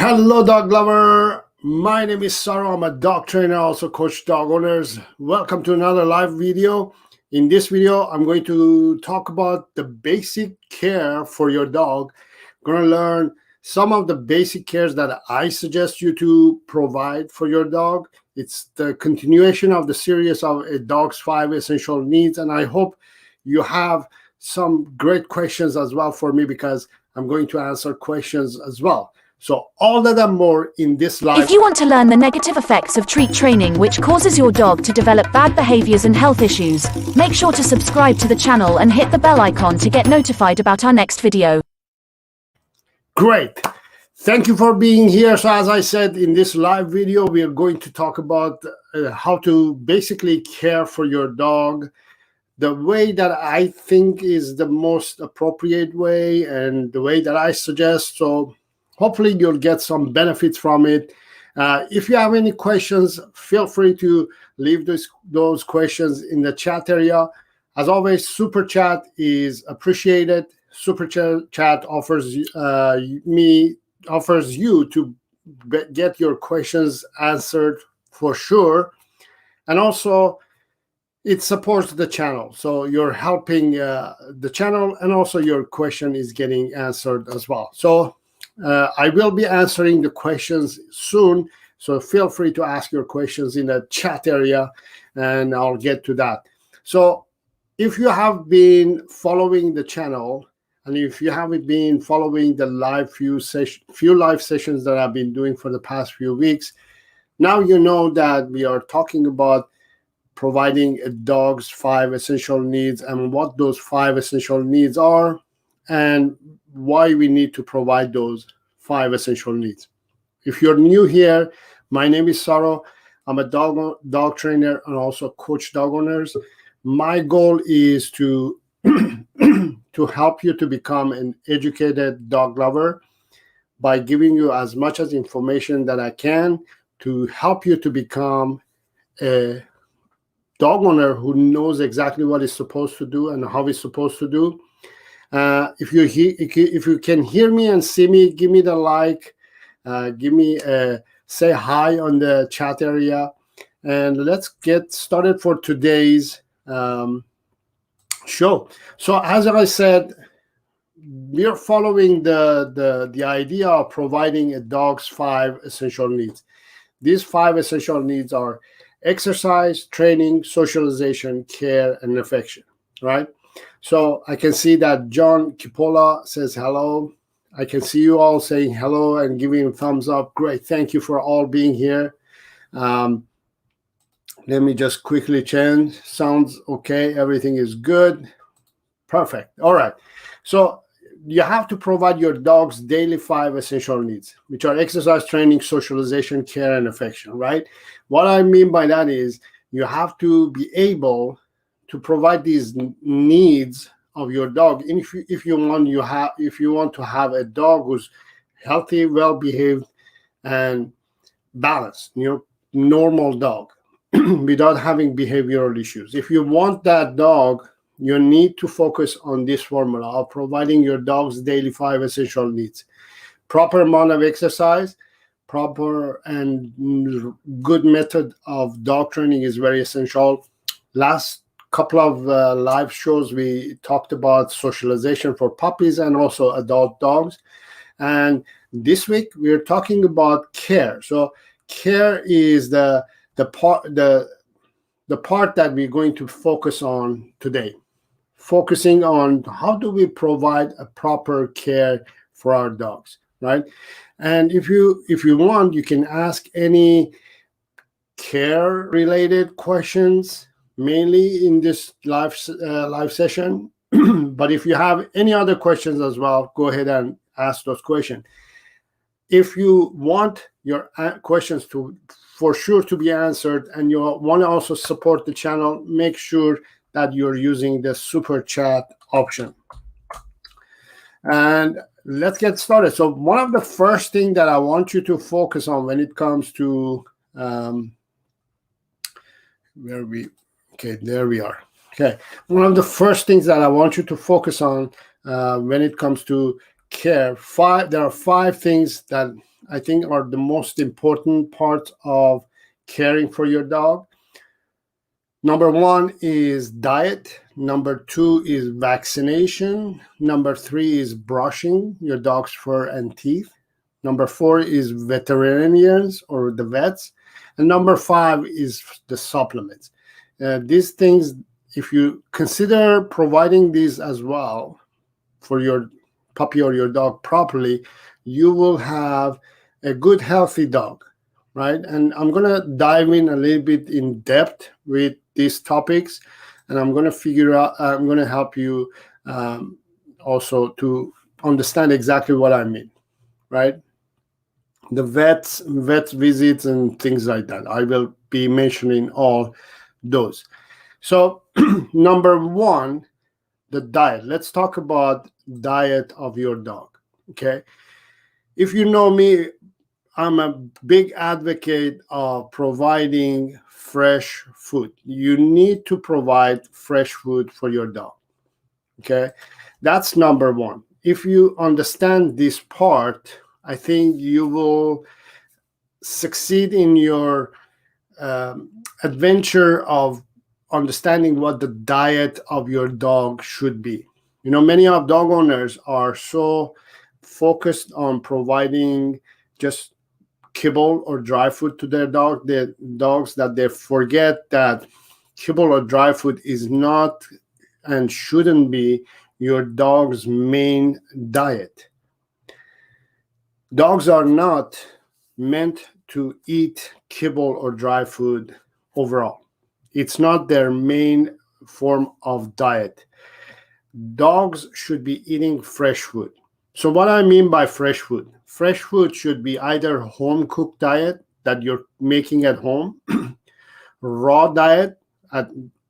Hello, dog lover. My name is Saro. I'm a dog trainer, also coach dog owners. Welcome to another live video. In this video, I'm going to talk about the basic care for your dog. We're going to learn some of the basic cares that I suggest you to provide for your dog. It's the continuation of the series of a dog's 5 essential needs, and I hope you have some great questions as well for me, because I'm going to answer questions as well. So all that and more in this live. If you want to learn the negative effects of treat training, which causes your dog to develop bad behaviors and health issues, make sure to subscribe to the channel and hit the bell icon to get notified about our next video. Great. Thank you for being here. So as I said, in this live video, we are going to talk about how to basically care for your dog the way that I think is the most appropriate way and the way that I suggest. So hopefully you'll get some benefits from it. If you have any questions, feel free to leave those questions in the chat area. As always, super chat is appreciated. Super chat offers you to get your questions answered for sure, and also it supports the channel, so you're helping the channel, and also your question is getting answered as well. So I will be answering the questions soon, so feel free to ask your questions in the chat area and I'll get to that. So if you have been following the channel, and if you haven't been following the few live sessions that I've been doing for the past few weeks, now you know that we are talking about providing a dog's 5 essential needs and what those 5 essential needs are and why we need to provide those 5 essential needs. If you're new here, my name is Saro. I'm a dog trainer and also coach dog owners. My goal is to to help you to become an educated dog lover by giving you as much as information that I can to help you to become a dog owner who knows exactly what he's supposed to do and how he's supposed to do. If you can hear me and see me, give me the like, say hi on the chat area, and let's get started for today's show. So as I said, we are following the idea of providing a dog's 5 essential needs. These 5 essential needs are exercise, training, socialization, care, and affection, right? So I can see that John Kipola says hello. I can see you all saying hello and giving a thumbs up. Great. Thank you for all being here. Let me just quickly change. Sounds okay. Everything is good. Perfect. All right. So you have to provide your dog's daily 5 essential needs, which are exercise, training, socialization, care, and affection, right? What I mean by that is you have to be able to provide these needs of your dog. And if you want to have a dog who's healthy, well-behaved, and balanced, normal dog without having behavioral issues. If you want that dog, you need to focus on this formula of providing your dog's daily 5 essential needs. Proper amount of exercise, proper and good method of dog training is very essential. Last couple of live shows, we talked about socialization for puppies and also adult dogs. And this week, we're talking about care. So care is the part that we're going to focus on today. Focusing on how do we provide a proper care for our dogs, right? And if you want, you can ask any care related questions, mainly in this live session. But if you have any other questions as well, go ahead and ask those questions. If you want your questions for sure to be answered, and you want to also support the channel, make sure that you're using the super chat option. And let's get started. So one of the first things that I want you to focus on when it comes to there we are. Okay, one of the first things that I want you to focus on when it comes to care, there are 5 things that I think, are the most important part of caring for your dog. Number one is diet. Number two is vaccination. Number three is brushing your dog's fur and teeth. Number four is veterinarians or the vets. And number five is the supplements. These things, if you consider providing these as well for your puppy or your dog properly, you will have a good, healthy dog, right? And I'm going to dive in a little bit in depth with these topics, and I'm going to help you also to understand exactly what I mean, right? The vet visits and things like that. I will be mentioning all those. So number one, the diet. Let's talk about diet of your dog. Okay. If you know me, I'm a big advocate of providing fresh food. You need to provide fresh food for your dog. Okay. That's number one. If you understand this part, I think you will succeed in your adventure of understanding what the diet of your dog should be. You know, many of dog owners are so focused on providing just kibble or dry food to their dogs that they forget that kibble or dry food is not and shouldn't be your dog's main diet. Dogs are not meant to eat kibble or dry food overall. It's not their main form of diet. Dogs should be eating fresh food. So what I mean by fresh food should be either home cooked diet that you're making at home, raw diet,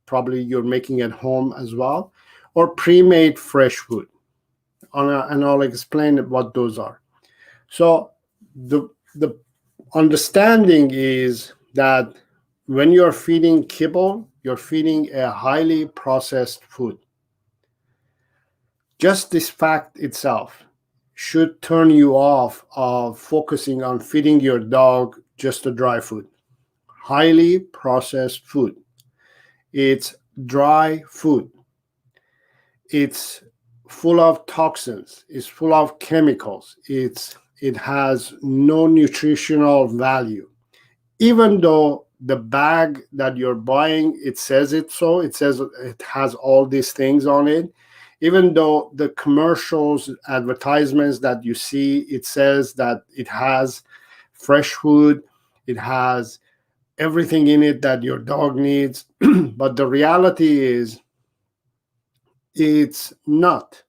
probably you're making at home as well, or pre-made fresh food. And I'll explain what those are. So the understanding is that when you're feeding kibble, you're feeding a highly processed food. Just this fact itself should turn you off of focusing on feeding your dog just a dry food. Highly processed food. It's dry food. It's full of toxins. It's full of chemicals. It has no nutritional value. Even though the bag that you're buying, it says it so. It says it has all these things on it. Even though the commercials, advertisements that you see, it says that it has fresh food, it has everything in it that your dog needs. But the reality is, it's not.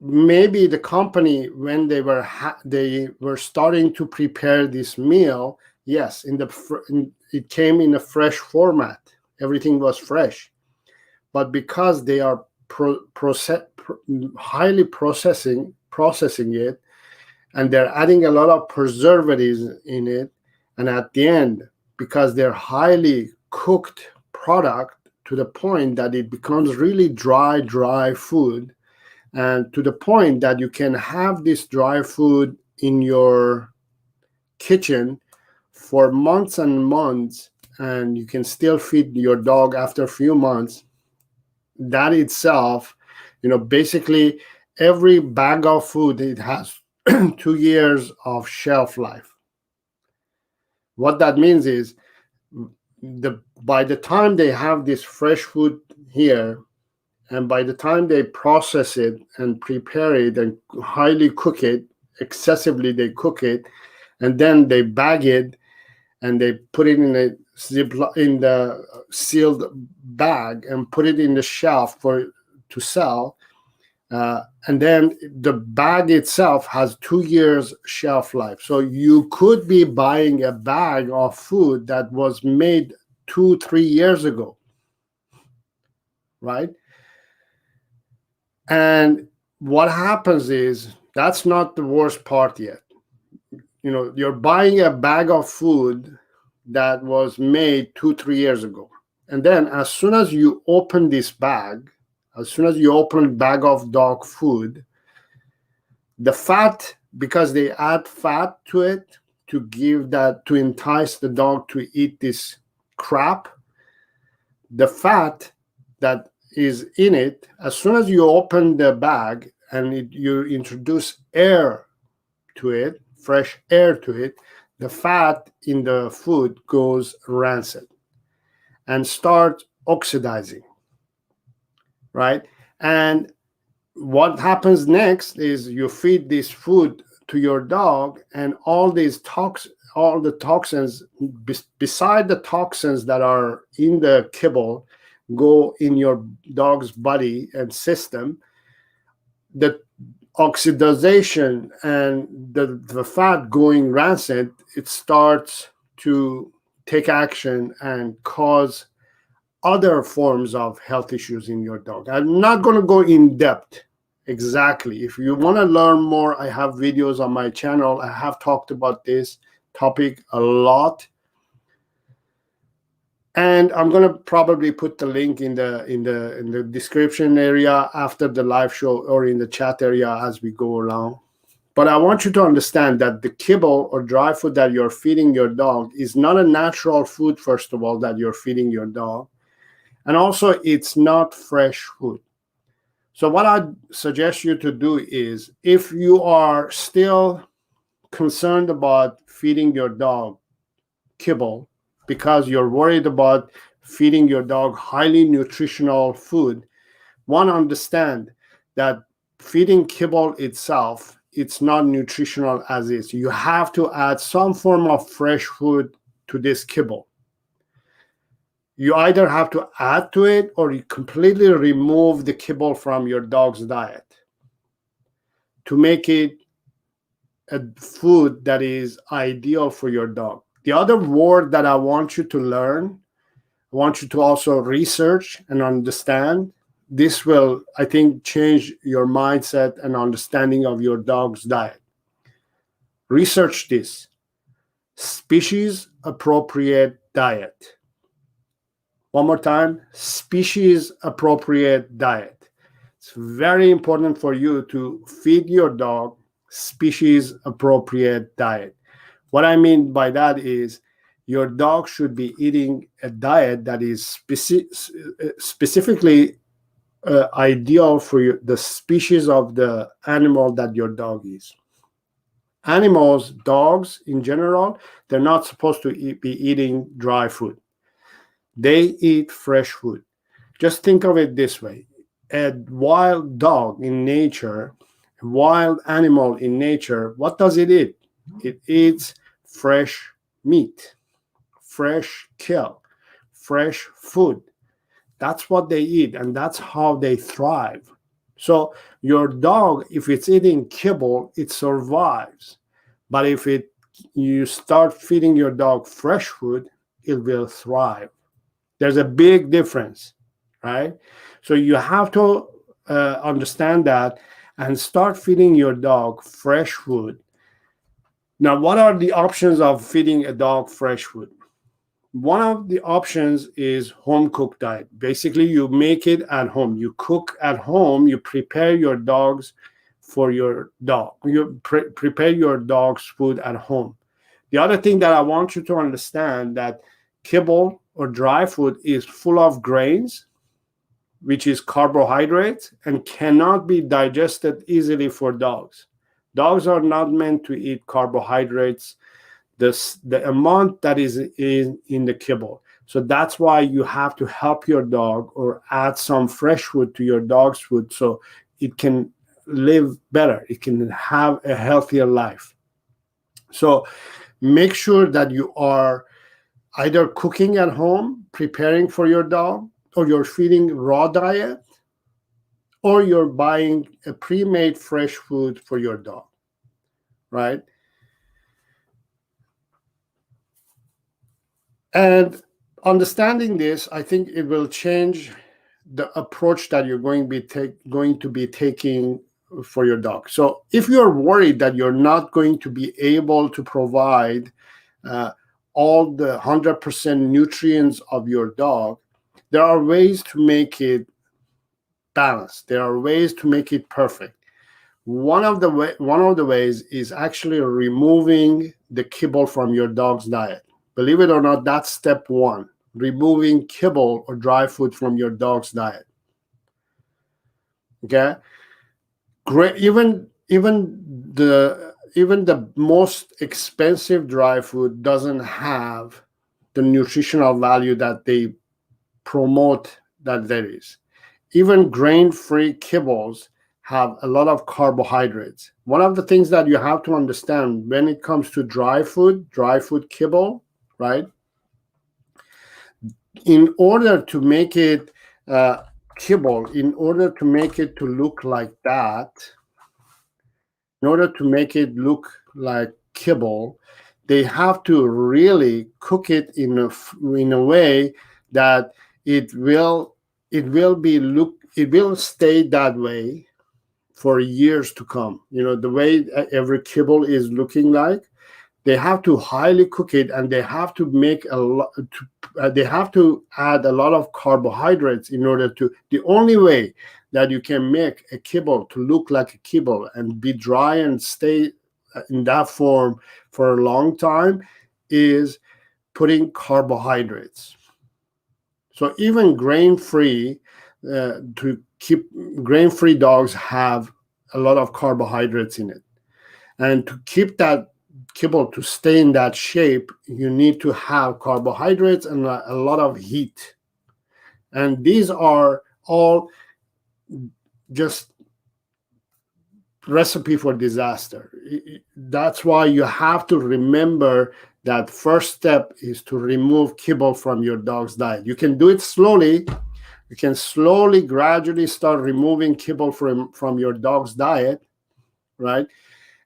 Maybe the company, when they were starting to prepare this meal, yes, it came in a fresh format. Everything was fresh. But because they are highly processing it, and they're adding a lot of preservatives in it, and at the end, because they're highly cooked product to the point that it becomes really dry food, and to the point that you can have this dry food in your kitchen for months and months, and you can still feed your dog after a few months. That itself, basically every bag of food, it has 2 years of shelf life. What that means is by the time they have this fresh food here, and by the time they process it and prepare it and highly cook it, excessively they cook it, and then they bag it and they put it in the sealed bag and put it in the shelf to sell. And then the bag itself has 2 years shelf life. So you could be buying a bag of food that was made 2-3 years ago, right? And what happens is, that's not the worst part yet. You're buying a bag of food that was made 2-3 years ago. And then as soon as you open this bag, as soon as you open a bag of dog food, the fat because they add fat to it to entice the dog to eat this crap. The fat that is in it, as soon as you open the bag and you introduce air to it, fresh air to it, the fat in the food goes rancid and starts oxidizing, right? And what happens next is you feed this food to your dog, and all the toxins, beside the toxins that are in the kibble, go in your dog's body and system. The oxidization and the fat going rancid, it starts to take action and cause other forms of health issues in your dog. I'm not going to go in depth exactly. If you want to learn more, I have videos on my channel. I have talked about this topic a lot, and I'm going to probably put the link in the description area after the live show, or in the chat area as we go along. But I want you to understand that the kibble or dry food that you're feeding your dog is not a natural food, first of all, that you're feeding your dog. And also, it's not fresh food. So what I suggest you to do is, if you are still concerned about feeding your dog kibble because you're worried about feeding your dog highly nutritional food, one, understand that feeding kibble itself, it's not nutritional as is. You have to add some form of fresh food to this kibble. You either have to add to it, or you completely remove the kibble from your dog's diet to make it a food that is ideal for your dog. The other word that I want you to learn, I want you to also research and understand. This will, I think, change your mindset and understanding of your dog's diet. Research this. Species appropriate diet. One more time, species appropriate diet. It's very important for you to feed your dog species appropriate diet. What I mean by that is, your dog should be eating a diet that is specifically ideal for the species of the animal that your dog is. Animals, dogs in general, they're not supposed to be eating dry food. They eat fresh food. Just think of it this way. A wild dog in nature, a wild animal in nature, what does it eat? It eats fresh meat, fresh kill, fresh food. That's what they eat, and that's how they thrive. So your dog, if it's eating kibble, it survives. But if you start feeding your dog fresh food, it will thrive. There's a big difference, right? So you have to understand that and start feeding your dog fresh food. Now, what are the options of feeding a dog fresh food? One of the options is home cooked diet. Basically, you make it at home. You cook at home. You prepare your dogs for your dog. You prepare your dog's food at home. The other thing that I want you to understand, that kibble or dry food is full of grains, which is carbohydrates, and cannot be digested easily for dogs. Dogs are not meant to eat carbohydrates, the amount that is in the kibble. So that's why you have to help your dog or add some fresh food to your dog's food so it can live better. It can have a healthier life. So make sure that you are either cooking at home, preparing for your dog, or you're feeding raw diet, or you're buying a pre-made fresh food for your dog, right? And understanding this, I think it will change the approach that you're going to be taking for your dog. So if you're worried that you're not going to be able to provide all the 100% nutrients of your dog, there are ways to make it balanced. There are ways to make it perfect. One of the ways is actually removing the kibble from your dog's diet. Believe it or not, that's step one, removing kibble or dry food from your dog's diet. Okay? Great. Even the most expensive dry food doesn't have the nutritional value that they promote that there is. Even grain-free kibbles have a lot of carbohydrates. One of the things that you have to understand when it comes to dry food kibble, right? In order to make it kibble, in order to make it to look like that, in order to make it look like kibble, they have to really cook it in a way that it will stay that way for years to come. The way every kibble is looking like, they have to highly cook it, and they have to make they have to add a lot of carbohydrates in order to. The only way that you can make a kibble to look like a kibble and be dry and stay in that form for a long time is putting carbohydrates. So even grain-free, to keep grain-free dogs have a lot of carbohydrates in it. And to keep that kibble to stay in that shape, you need to have carbohydrates and a lot of heat. And these are all just recipe for disaster. That's why you have to remember that first step is to remove kibble from your dog's diet. You can do it slowly. You can slowly, gradually start removing kibble from your dog's diet, right?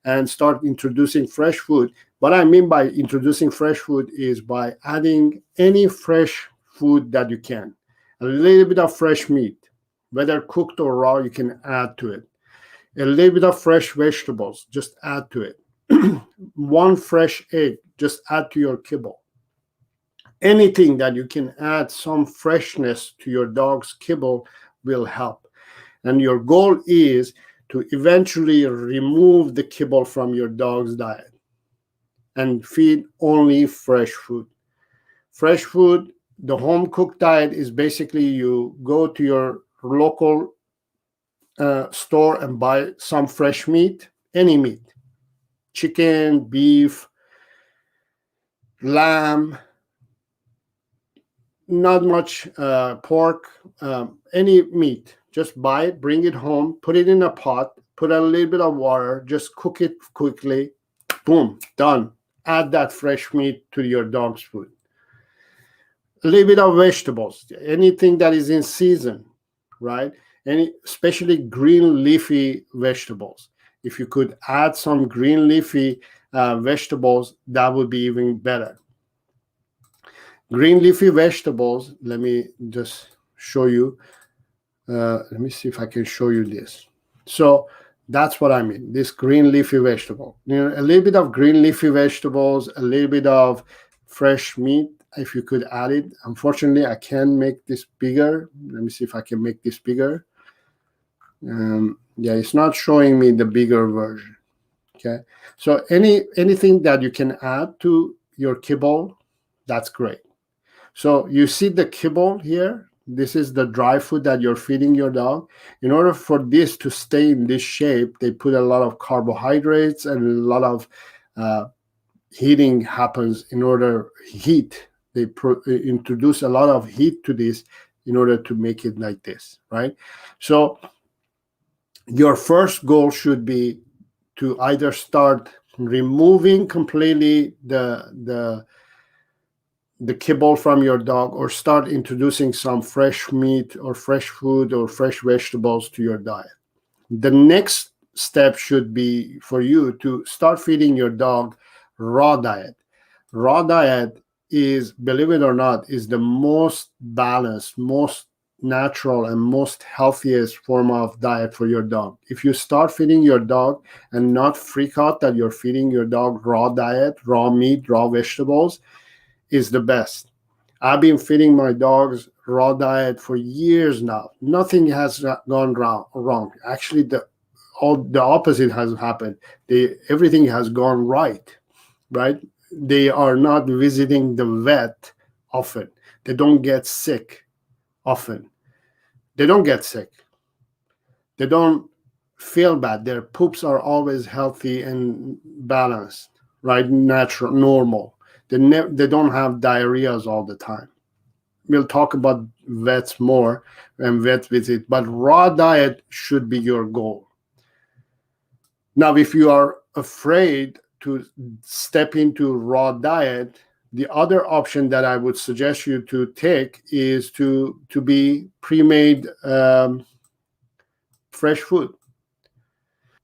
And start introducing fresh food. What I mean by introducing fresh food is by adding any fresh food that you can. A little bit of fresh meat, whether cooked or raw, you can add to it. A little bit of fresh vegetables, just add to it. One fresh egg, just add to your kibble. Anything that you can add some freshness to your dog's kibble will help. And your goal is to eventually remove the kibble from your dog's diet and feed only fresh food. Fresh food, the home cooked diet is basically you go to your local store and buy some fresh meat, any meat, chicken, beef, lamb, not much pork, any meat. Just buy it, bring it home, put it in a pot, put a little bit of water, just cook it quickly, boom, done. Add that fresh meat to your dog's food. A little bit of vegetables, anything that is in season, right? Especially green leafy vegetables. If you could add some green leafy vegetables, that would be even better. Green leafy vegetables, let me just show you. Let me see if I can show you this. So that's what I mean, this green leafy vegetable. A little bit of green leafy vegetables, a little bit of fresh meat, if you could add it. Unfortunately, I can't make this bigger. Let me see if I can make this bigger. Yeah, it's not showing me the bigger version. Okay, so anything that you can add to your kibble, that's great. So you see the kibble here. This is the dry food that you're feeding your dog. In order for this to stay in this shape, they put a lot of carbohydrates and a lot of heating happens. They introduce a lot of heat to this in order to make it like this, right? So your first goal should be to either start removing completely the kibble from your dog, or start introducing some fresh meat or fresh food or fresh vegetables to your diet. The next step should be for you to start feeding your dog raw diet. Raw diet is, believe it or not, is the most balanced, most natural, and most healthiest form of diet for your dog. If you start feeding your dog and not freak out that you're feeding your dog raw diet, raw meat, raw vegetables, is the best. I've been feeding my dogs raw diet for years now. Nothing has gone wrong. Actually, all the opposite has happened. Everything has gone right. They are not visiting the vet often. They don't get sick often. They don't get sick. They don't feel bad. Their poops are always healthy and balanced, right? Natural, normal. They don't have diarrheas all the time. We'll talk about vets more when vet visit, but raw diet should be your goal. Now, if you are afraid to step into raw diet, the other option that I would suggest you to take is to be pre-made fresh food.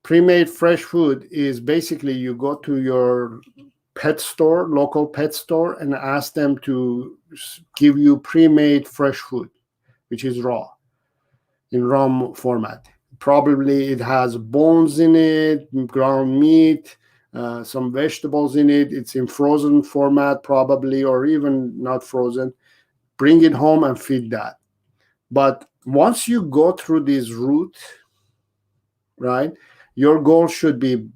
Pre-made fresh food is basically you go to your pet store, local pet store, and ask them to give you pre-made fresh food, which is raw, in raw format. Probably it has bones in it, ground meat, some vegetables in it. It's in frozen format probably, or even not frozen. Bring it home and feed that. But once you go through this route, right, your goal should be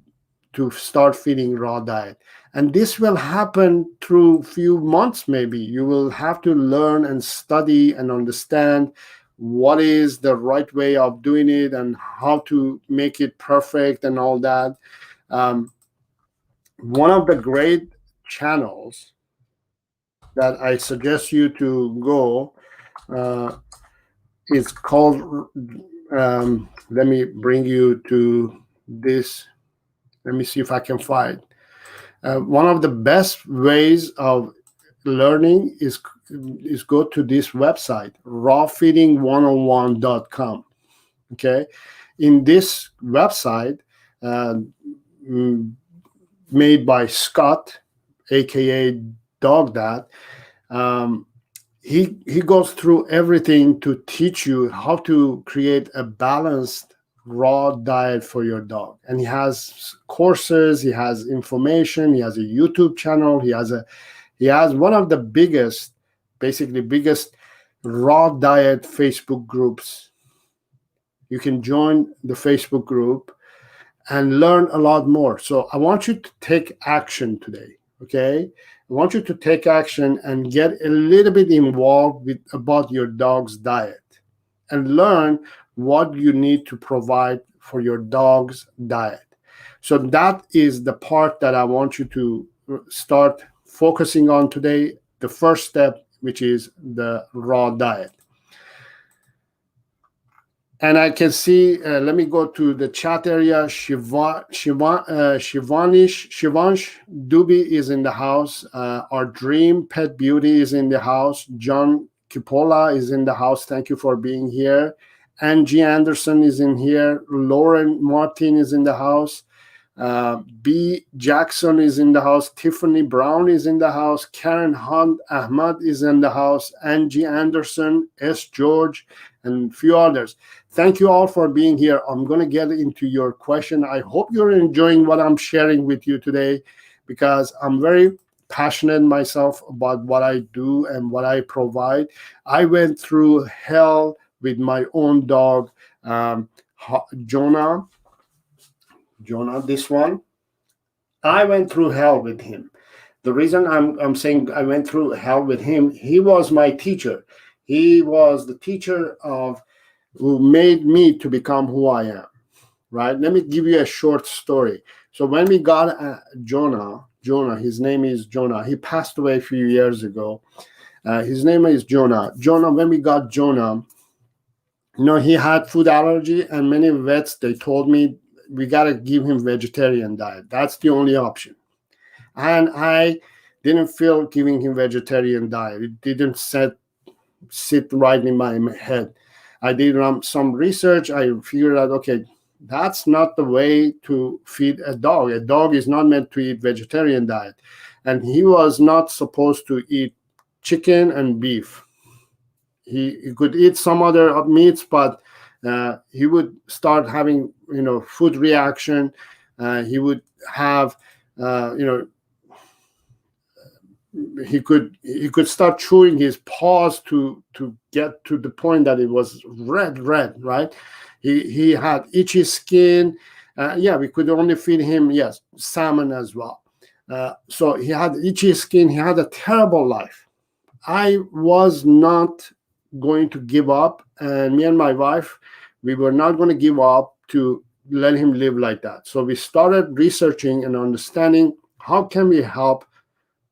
to start feeding raw diet. And this will happen through few months maybe. You will have to learn and study and understand what is the right way of doing it and how to make it perfect and all that. One of the great channels that I suggest you to go is called, let me bring you to this. Let me see if I can find. One of the best ways of learning is go to this website, rawfeeding101.com. Okay, in this website, made by Scott, aka Dog Dad, he goes through everything to teach you how to create a balanced raw diet for your dog. And he has courses, he has information, he has a YouTube channel, he has one of the biggest raw diet Facebook groups. You can join the Facebook group and learn a lot more. So I want you to take action today, okay? I want you to take action and get a little bit involved about your dog's diet and learn what you need to provide for your dog's diet. So that is the part that I want you to start focusing on today, the first step, which is the raw diet. And I can see, let me go to the chat area. Shivansh Dubi is in the house. Our Dream Pet Beauty is in the house. John Kipola is in the house. Thank you for being here. Angie Anderson is in here. Lauren Martin is in the house. B. Jackson is in the house. Tiffany Brown is in the house. Karen Hunt Ahmad is in the house. Angie Anderson, S. George, and a few others. Thank you all for being here. I'm going to get into your question. I hope you're enjoying what I'm sharing with you today, because I'm very passionate myself about what I do and what I provide. I went through hell with my own dog, Jonah, this one. I went through hell with him. The reason I'm saying I went through hell with him, he was my teacher. He was the teacher who made me to become who I am, right? Let me give you a short story. So when we got Jonah, his name is Jonah. He passed away a few years ago. His name is Jonah. When we got Jonah, he had food allergy, and many vets, they told me, we got to give him vegetarian diet. That's the only option. And I didn't feel giving him vegetarian diet. It didn't sit right in my head. I did some research. I figured out, okay, that's not the way to feed a dog. A dog is not meant to eat vegetarian diet. And he was not supposed to eat chicken and beef. He could eat some other meats, but he would start having, food reaction. He would have, he could start chewing his paws to get to the point that it was red, right? He had itchy skin. We could only feed him, yes, salmon as well. So he had itchy skin. He had a terrible life. I was not going to give up, and me and my wife, we were not going to give up to let him live like that. So we started researching and understanding how can we help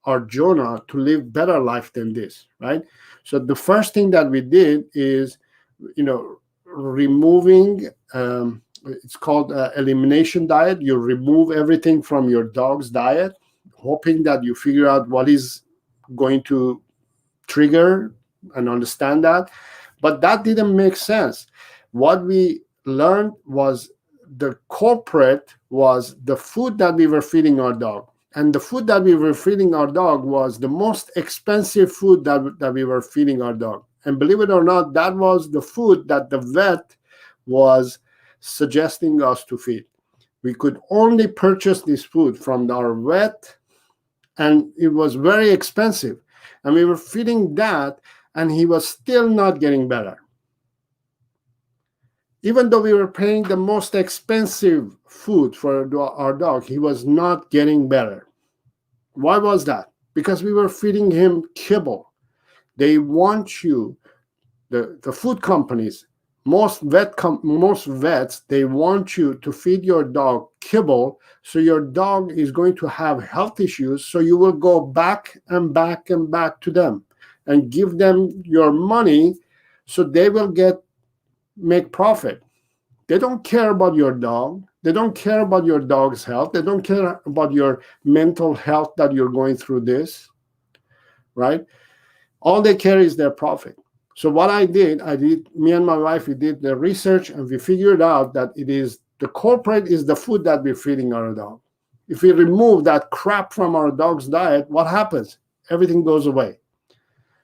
our Jonah to live better life than this, right? So the first thing that we did is, removing, it's called elimination diet. You remove everything from your dog's diet, hoping that you figure out what is going to trigger and understand that. But that didn't make sense. What we learned was the culprit was the food that we were feeding our dog. And the food that we were feeding our dog was the most expensive food that we were feeding our dog. And believe it or not, that was the food that the vet was suggesting us to feed. We could only purchase this food from our vet, and it was very expensive. And we were feeding that, and he was still not getting better. Even though we were paying the most expensive food for our dog, he was not getting better. Why was that? Because we were feeding him kibble. They want you, the food companies, most vets, they want you to feed your dog kibble, so your dog is going to have health issues, so you will go back and back and back to them and give them your money so they will make profit. They don't care about your dog. They don't care about your dog's health. They don't care about your mental health that you're going through this, right? All they care is their profit. So what I did, me and my wife, we did the research, and we figured out that the culprit is the food that we're feeding our dog. If we remove that crap from our dog's diet, what happens? Everything goes away.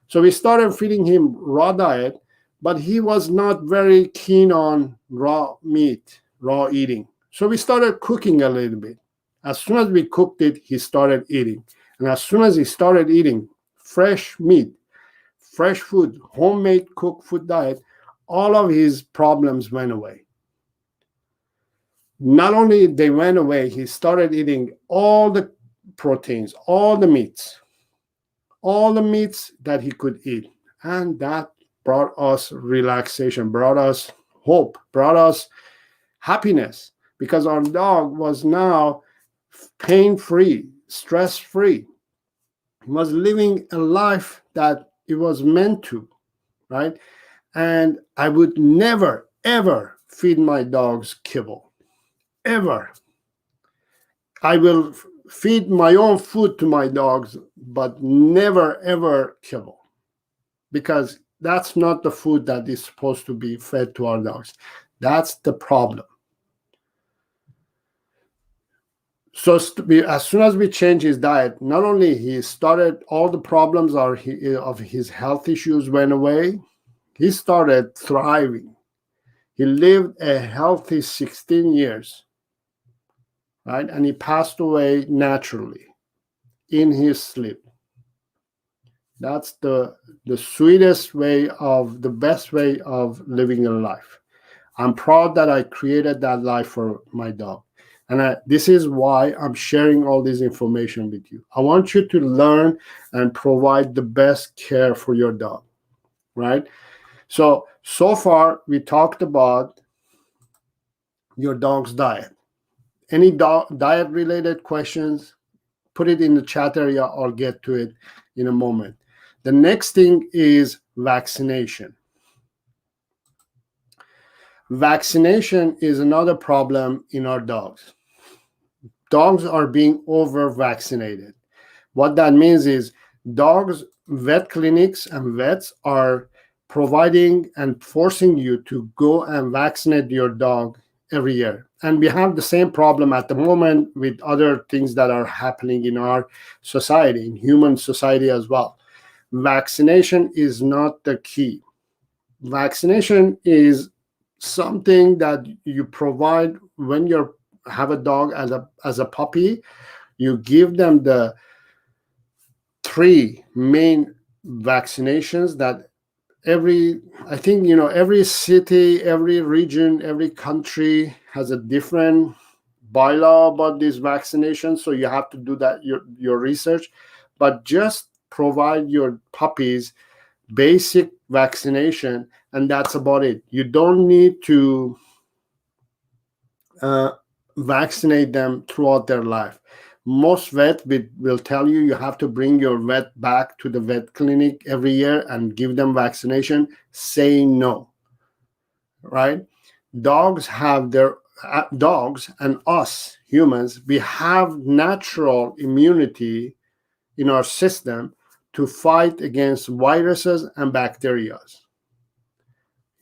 So we started feeding him raw diet, but he was not very keen on raw meat, raw eating. So we started cooking a little bit. As soon as we cooked it, he started eating. And as soon as he started eating fresh meat, fresh food, homemade cooked food diet, all of his problems went away. Not only they went away, he started eating all the proteins, all the meats that he could eat. And that brought us relaxation, brought us hope, brought us happiness, because our dog was now pain-free, stress-free. He was living a life that it was meant to, right? And I would never, ever feed my dogs kibble, ever. I will feed my own food to my dogs, but never, ever kibble, because that's not the food that is supposed to be fed to our dogs. That's the problem. So as soon as we changed his diet, not only he started, all the problems of his health issues went away, he started thriving. He lived a healthy 16 years, right? And he passed away naturally in his sleep. That's the sweetest way the best way of living a life. I'm proud that I created that life for my dog. And this is why I'm sharing all this information with you. I want you to learn and provide the best care for your dog, right? So far, we talked about your dog's diet. Any diet-related questions, put it in the chat area. I'll get to it in a moment. The next thing is vaccination. Vaccination is another problem in our dogs. Dogs are being over-vaccinated. What that means is vet clinics and vets are providing and forcing you to go and vaccinate your dog every year. And we have the same problem at the moment with other things that are happening in our society, in human society as well. Vaccination is not the key. Vaccination is something that you provide when you have a dog as a puppy. You give them the three main vaccinations that every city, every region, every country has a different bylaw about this vaccination. So you have to do that, your research, but just provide your puppies basic vaccination, and that's about it. You don't need to vaccinate them throughout their life. Most vets will tell you have to bring your vet back to the vet clinic every year and give them vaccination. Say no, right? Dogs have their dogs, and us humans, we have natural immunity in our system to fight against viruses and bacteria.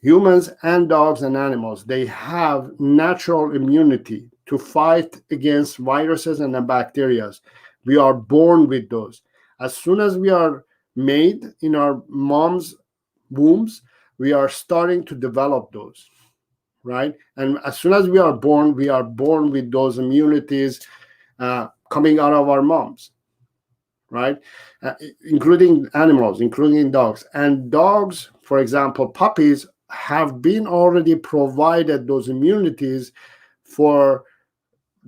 Humans and dogs and animals, they have natural immunity to fight against viruses and bacteria. We are born with those. As soon as we are made in our mom's wombs, we are starting to develop those, right? And as soon as we are born with those immunities coming out of our moms, right? Including animals, including dogs. And dogs, for example, puppies, have been already provided those immunities for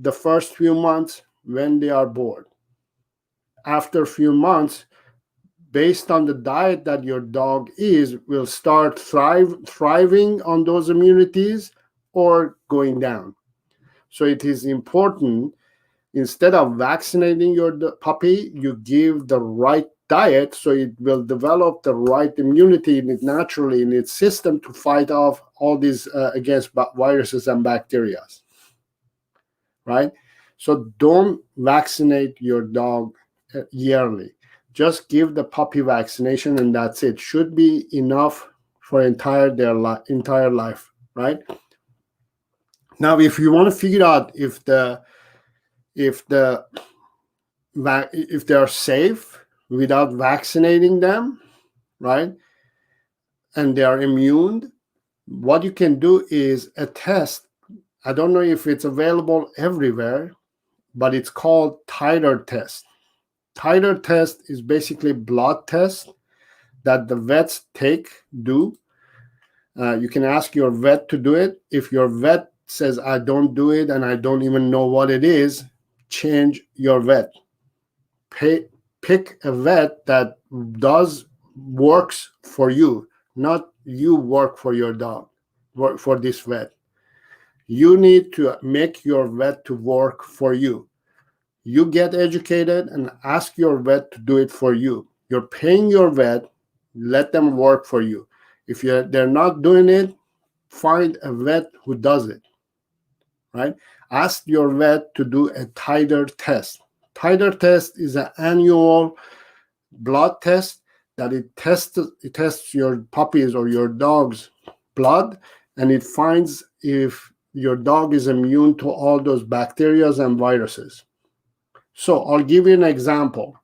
the first few months when they are born. After a few months, based on the diet that your dog will start thriving on those immunities or going down. So it is important, instead of vaccinating your puppy, you give the right diet so it will develop the right immunity naturally in its system to fight off all these against viruses and bacteria, right? So don't vaccinate your dog yearly. Just give the puppy vaccination, and that's it. Should be enough for entire life, right? Now, if you want to figure out if they are safe without vaccinating them, right, and they are immune, what you can do is a test. I don't know if it's available everywhere, but it's called titer test. Titer test is basically blood test that the vets do. You can ask your vet to do it. If your vet says, I don't do it and I don't even know what it is, change your vet. Pick a vet that works for you, not you work for your dog, work for this vet. You need to make your vet to work for you. You get educated and ask your vet to do it for you. You're paying your vet, let them work for you. If they're not doing it, find a vet who does it, right? Ask your vet to do a titer test. Titer test is an annual blood test that it tests your puppies or your dog's blood, and it finds if your dog is immune to all those bacteria and viruses. So I'll give you an example.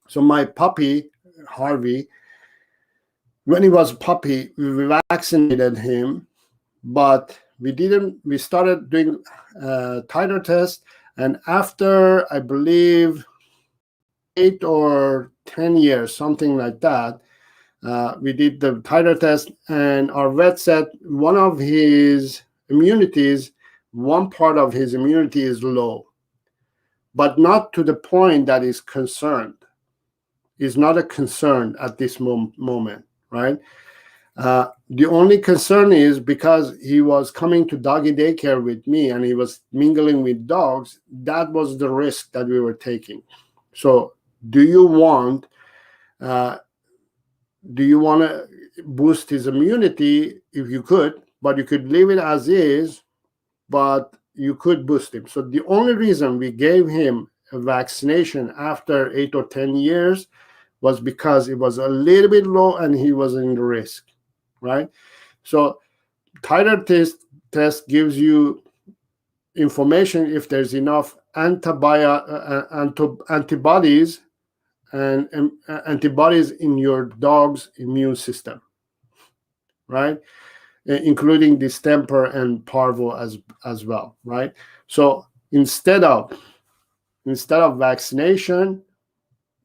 So my puppy, Harvey, when he was a puppy, we vaccinated him, but we started doing titer test, and after, I believe, 8 or 10 years, something like that, we did the titer test, and our vet said one part of his immunity is low, but not to the point that is concerned. Is not a concern at this moment, right? The only concern is because he was coming to doggy daycare with me and he was mingling with dogs. That was the risk that we were taking. So do you want to boost his immunity? If you could, but you could leave it as is, but you could boost him. So the only reason we gave him a vaccination after 8 or 10 years was because it was a little bit low and he was in the risk, right? So titer test gives you information if there's enough antibodies and antibodies in your dog's immune system, right? Including distemper and parvo as well, right? So instead of vaccination,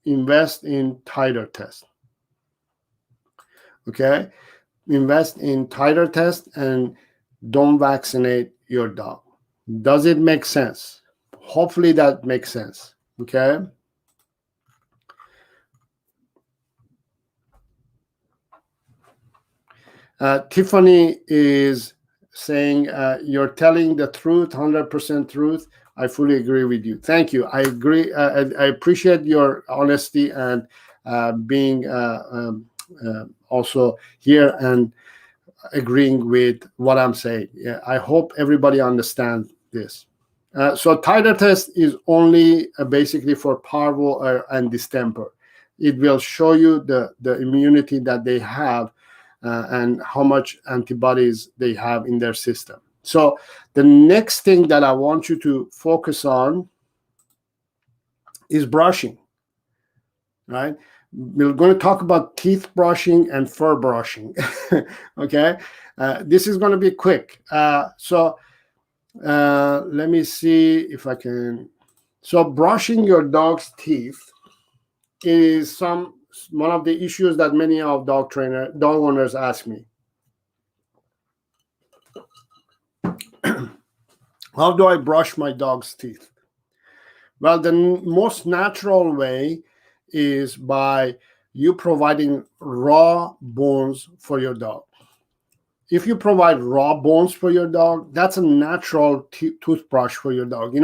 invest in titer test. Okay, invest in titer test and don't vaccinate your dog. Does it make sense? Hopefully that makes sense. Okay. Tiffany is saying, you're telling the truth, 100% truth. I fully agree with you. Thank you. I agree. I appreciate your honesty and being also here and agreeing with what I'm saying. Yeah, I hope everybody understands this. So titer test is only basically for parvo and distemper. It will show you the immunity that they have and how much antibodies they have in their system. So the next thing that I want you to focus on is brushing, right? We're going to talk about teeth brushing and fur brushing. Okay, this is going to be quick. So let me see if I can. So brushing your dog's teeth is one of the issues that many of dog owners ask me. How do I brush my dog's teeth? Well, the most natural way is by you providing raw bones for your dog. If you provide raw bones for your dog, that's a natural toothbrush for your dog.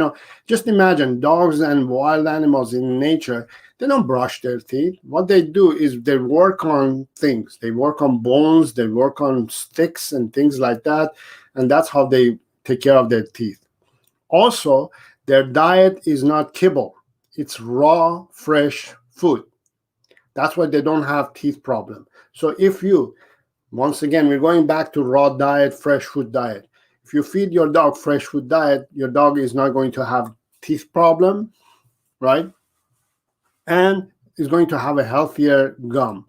Just imagine dogs and wild animals in nature, they don't brush their teeth. What they do is they work on things. They work on bones, they work on sticks and things like that. And that's how they take care of their teeth. Also, their diet is not kibble. It's raw, fresh food. That's why they don't have teeth problem. So once again, we're going back to raw diet, fresh food diet. If you feed your dog fresh food diet, your dog is not going to have teeth problem, right? And is going to have a healthier gum.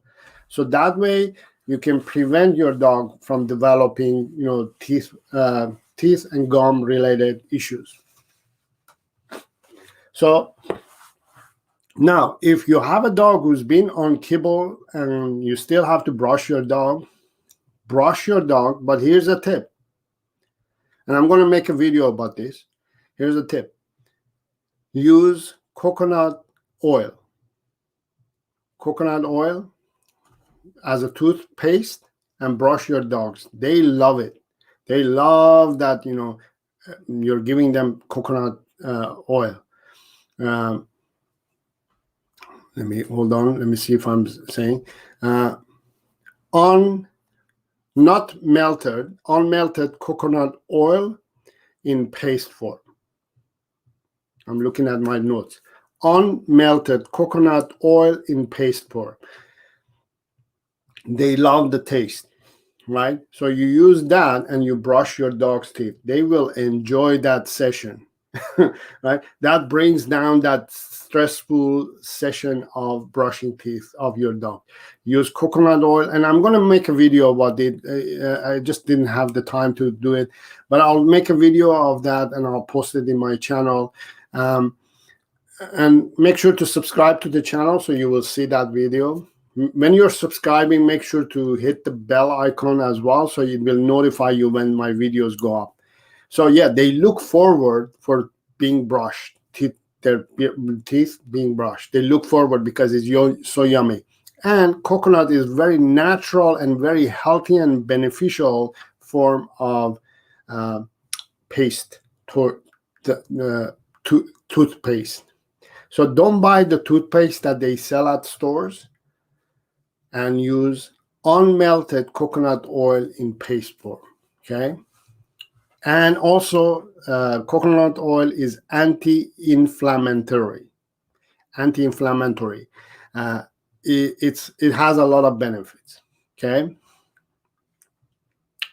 So that way you can prevent your dog from developing, teeth and gum related issues. So now, if you have a dog who's been on kibble and you still have to brush your dog, but here's a tip. And I'm going to make a video about this. Here's a tip. Use coconut oil. Coconut oil as a toothpaste and brush your dogs. They love it. They love that, you're giving them coconut oil. Let me hold on. Let me see if I'm saying unmelted coconut oil in paste form. I'm looking at my notes. Unmelted coconut oil in paste form. They love the taste, right? So you use that and you brush your dog's teeth. They will enjoy that session. Right? That brings down that stressful session of brushing teeth of your dog. Use coconut oil, and I'm going to make a video about it. I just didn't have the time to do it, but I'll make a video of that and I'll post it in my channel. And make sure to subscribe to the channel so you will see that video. When you're subscribing, make sure to hit the bell icon as well so it will notify you when my videos go up. So yeah, they look forward for being brushed, their teeth being brushed. They look forward because it's so yummy. And coconut is very natural and very healthy and beneficial form of paste, toothpaste. So don't buy the toothpaste that they sell at stores and use unmelted coconut oil in paste form, okay? And also, coconut oil is anti-inflammatory. It has a lot of benefits. Okay.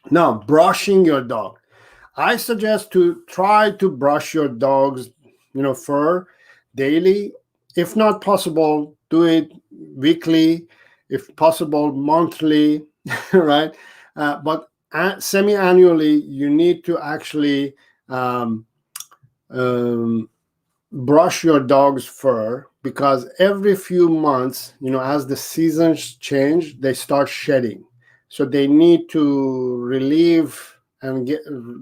Now, brushing your dog. I suggest to try to brush your dog's, fur daily. If not possible, do it weekly. If possible, monthly. Right. But semi-annually, you need to actually brush your dog's fur, because every few months, as the seasons change, they start shedding. So they need to relieve and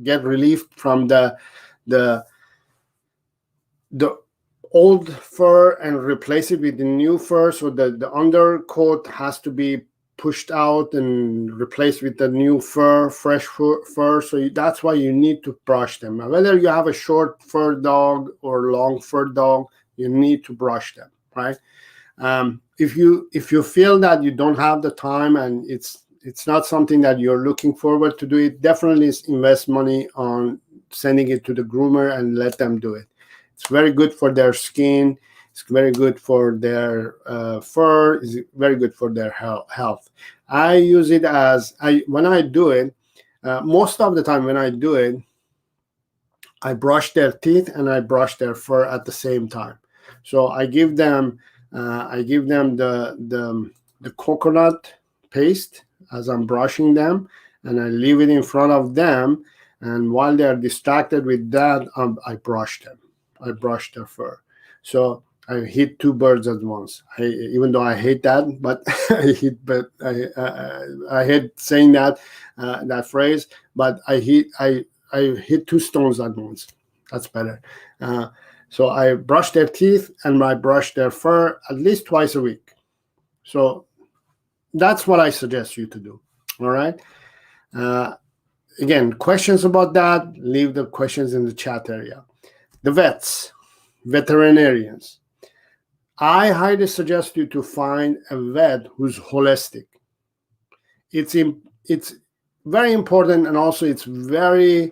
get relief from the old fur and replace it with the new fur. So the undercoat has to be pushed out and replaced with the new fur, fresh fur. So that's why you need to brush them. Now, whether you have a short fur dog or long fur dog, you need to brush them, right? If you feel that you don't have the time and it's not something that you're looking forward to do, it definitely invest money on sending it to the groomer and let them do it. It's very good for their skin. It's very good for their fur. It's very good for their health. I use it when I do it. Most of the time when I do it, I brush their teeth and I brush their fur at the same time. So I give them the coconut paste as I'm brushing them, and I leave it in front of them. And while they're distracted with that, I brush them. I brush their fur. So I hit two birds at once. Even though I hate that, but I hate saying that phrase. But I hit two stones at once. That's better. So I brush their teeth and I brush their fur at least twice a week. So that's what I suggest you to do. All right. Again, questions about that, leave the questions in the chat area. The veterinarians. I highly suggest you to find a vet who's holistic. It's very important, and also it's very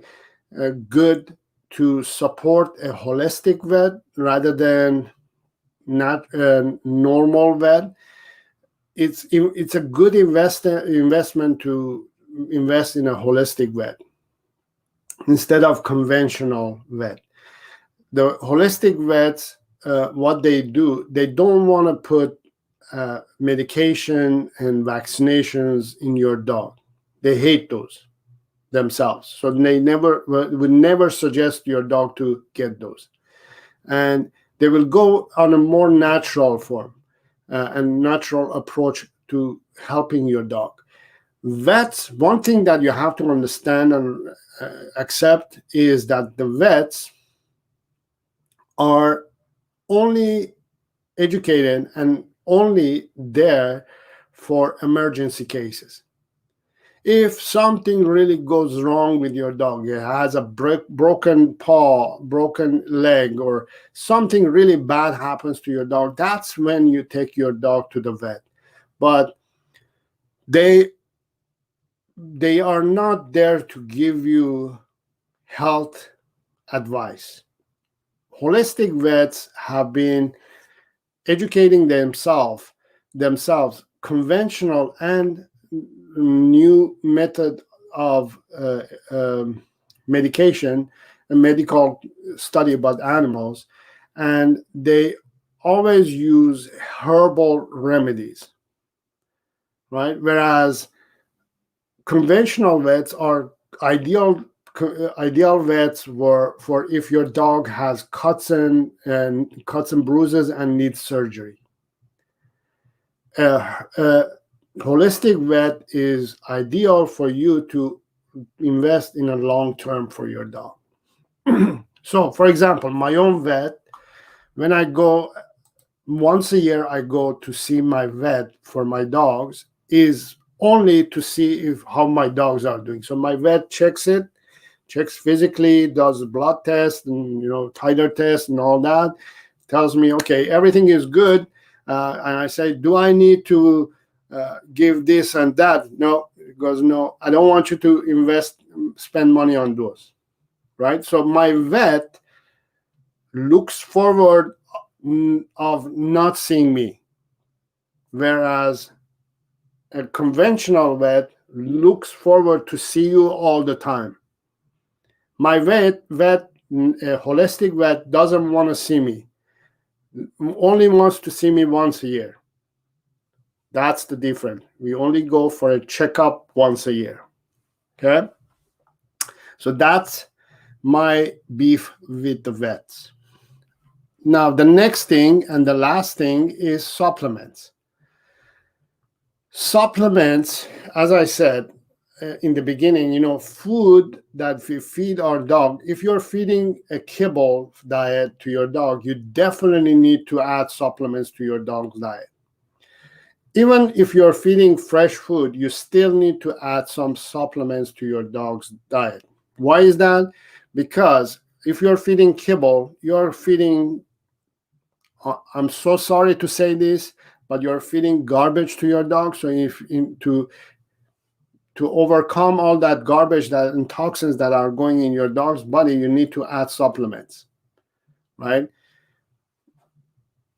good to support a holistic vet rather than not a normal vet. It's a good investment to invest in a holistic vet instead of conventional vet. The holistic vets, what they do, they don't want to put medication and vaccinations in your dog. They hate those themselves. So they would never suggest your dog to get those. And they will go on a more natural form and natural approach to helping your dog. Vets, one thing that you have to understand and accept is that the vets are only educated and only there for emergency cases. If something really goes wrong with your dog, it has a broken paw, broken leg, or something really bad happens to your dog, that's when you take your dog to the vet. But they are not there to give you health advice. Holistic vets have been educating themselves, conventional and new method of medication and medical study about animals, and they always use herbal remedies, right? Whereas conventional vets are ideal vets for if your dog has cuts and bruises and needs surgery. Holistic vet is ideal for you to invest in a long term for your dog. So, for example, my own vet, when I go once a year, I go to see my vet for my dogs, is only to see how my dogs are doing. So my vet checks physically, does blood tests and titer tests and all that, tells me, okay, everything is good, and I say, do I need to give this and that? No. He goes, no, I don't want you to spend money on those, right? So my vet looks forward of not seeing me, whereas a conventional vet looks forward to see you all the time. My a holistic vet, doesn't want to see me, only wants to see me once a year. That's the difference. We only go for a checkup once a year. Okay? So that's my beef with the vets. Now, the next thing and the last thing is supplements. Supplements, as I said in the beginning, food that we feed our dog, if you're feeding a kibble diet to your dog, you definitely need to add supplements to your dog's diet. Even if you're feeding fresh food, you still need to add some supplements to your dog's diet. Why is that? Because if you're feeding kibble, you're feeding, I'm so sorry to say this, but you're feeding garbage to your dog. So to overcome all that garbage and toxins that are going in your dog's body, you need to add supplements, right?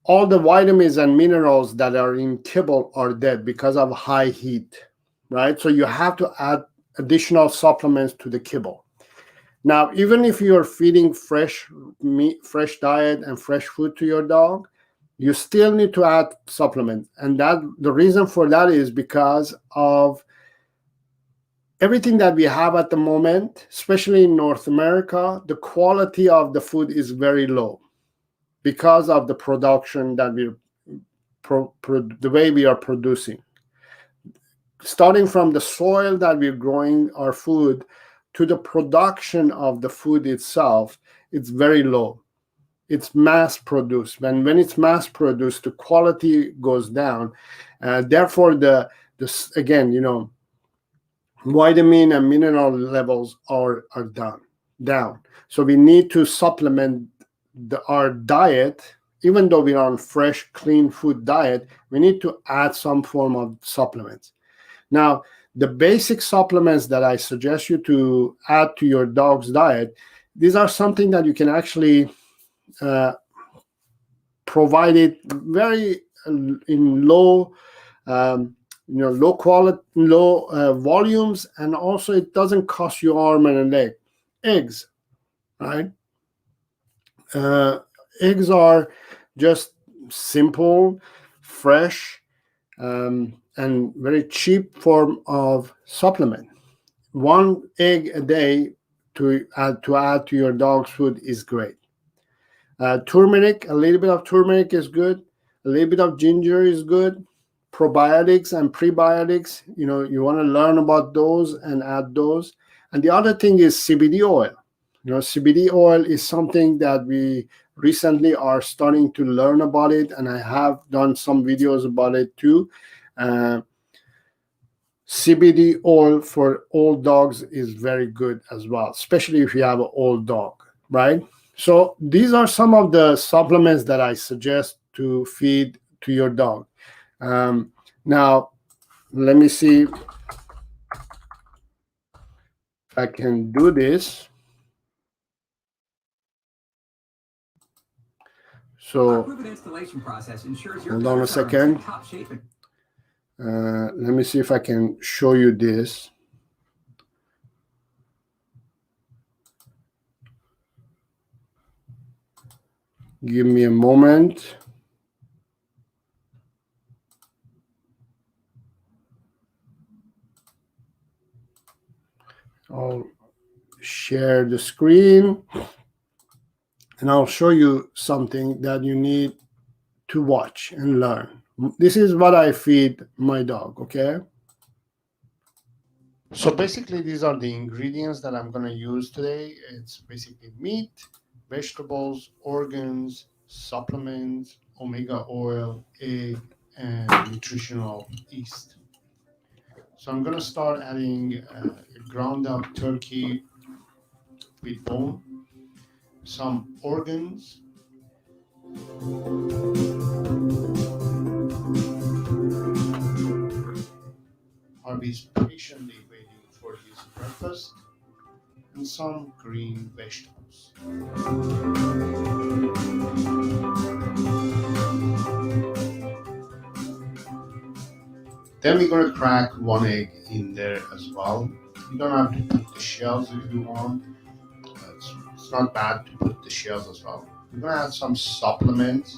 All the vitamins and minerals that are in kibble are dead because of high heat, right? So you have to add additional supplements to the kibble. Now, even if you're feeding fresh meat, fresh diet and fresh food to your dog, you still need to add supplements. And the reason for that is because of everything that we have at the moment, especially in North America, the quality of the food is very low because of the production that the way we are producing. Starting from the soil that we're growing our food to the production of the food itself, it's very low. It's mass produced. When it's mass produced, the quality goes down. Therefore, again, vitamin and mineral levels are down. So we need to supplement our diet. Even though we're on fresh, clean food diet, we need to add some form of supplements. Now, the basic supplements that I suggest you to add to your dog's diet, these are something that you can actually provide it very in low quality, low volumes, and also it doesn't cost you arm and a leg. Eggs, right? Eggs are just simple, fresh, and very cheap form of supplement. One egg a day to add to your dog's food is great. Turmeric, a little bit of turmeric is good. A little bit of ginger is good. Probiotics and prebiotics, you want to learn about those and add those. And the other thing is CBD oil. CBD oil is something that we recently are starting to learn about it, and I have done some videos about it too. CBD oil for old dogs is very good as well, especially if you have an old dog, right? So these are some of the supplements that I suggest to feed to your dog. Now, let me see if I can do this. So, hold on a second. Let me see if I can show you this. Give me a moment. I'll share the screen and I'll show you something that you need to watch and learn. This is what I feed my dog, okay? So basically, these are the ingredients that I'm going to use today. It's basically meat, vegetables, organs, supplements, omega oil, egg, and nutritional yeast. So I'm going to start adding ground up turkey with bone, some organs, Harvey's patiently waiting for his breakfast, and some green vegetables. Then we're going to crack one egg in there as well. You don't have to put the shells if you want. It's not bad to put the shells as well. We're going to add some supplements.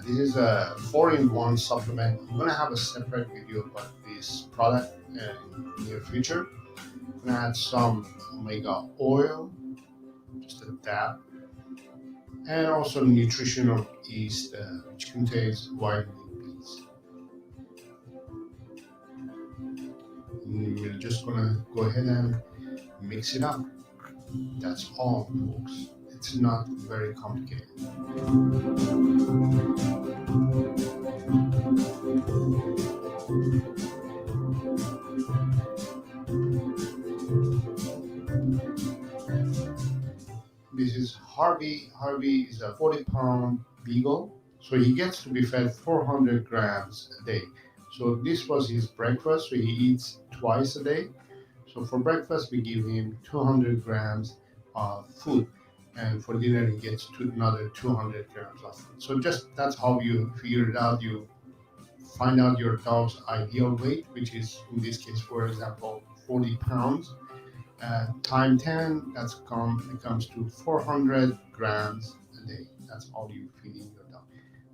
This is a 4-in-1 supplement. I'm going to have a separate video about this product in the near future. I'm going to add some omega oil, just a dab, and also nutritional yeast, which contains vitamin B's. We're just gonna go ahead and mix it up. That's all, folks. It's not very complicated. This is Harvey. Harvey is a 40-pound beagle, so he gets to be fed 400 grams a day. So this was his breakfast, so he eats twice a day. So for breakfast, we give him 200 grams of food, and for dinner, he gets another 200 grams of food. So just that's how you figure it out. You find out your dog's ideal weight, which is in this case, for example, 40 pounds. Time 10, it comes to 400 grams a day. That's all you're feeding your dog.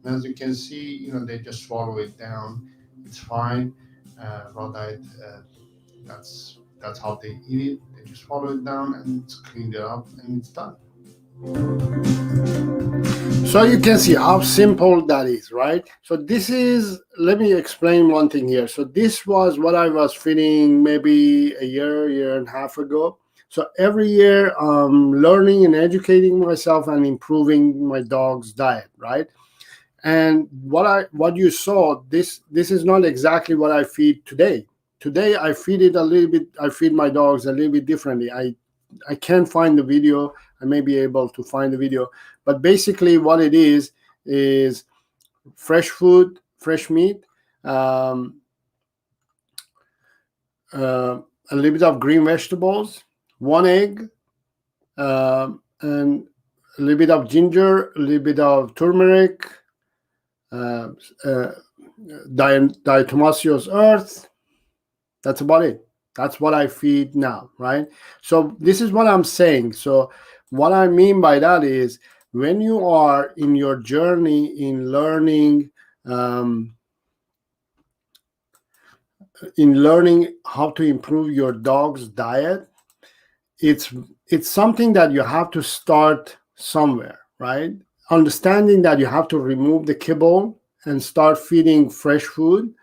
And as you can see, they just swallow it down. It's fine. Raw diet, that's how they eat it. They just swallow it down and it's cleaned it up and it's done. So you can see how simple that is, right? So let me explain one thing here. So this was what I was feeding maybe a year and a half ago. So every year I'm learning and educating myself and improving my dog's diet, right? And what you saw, this is not exactly what I feed today. Today I feed it a little bit, I feed my dogs a little bit differently. I can't find the video. I may be able to find the video, but basically what it is fresh food, fresh meat, a little bit of green vegetables, 1 egg, and a little bit of ginger, a little bit of turmeric, diatomaceous earth. That's about it. That's what I feed now, right? So this is what I'm saying. So what I mean by that is when you are in your journey in learning how to improve your dog's diet, it's something that you have to start somewhere, right? Understanding that you have to remove the kibble and start feeding fresh food.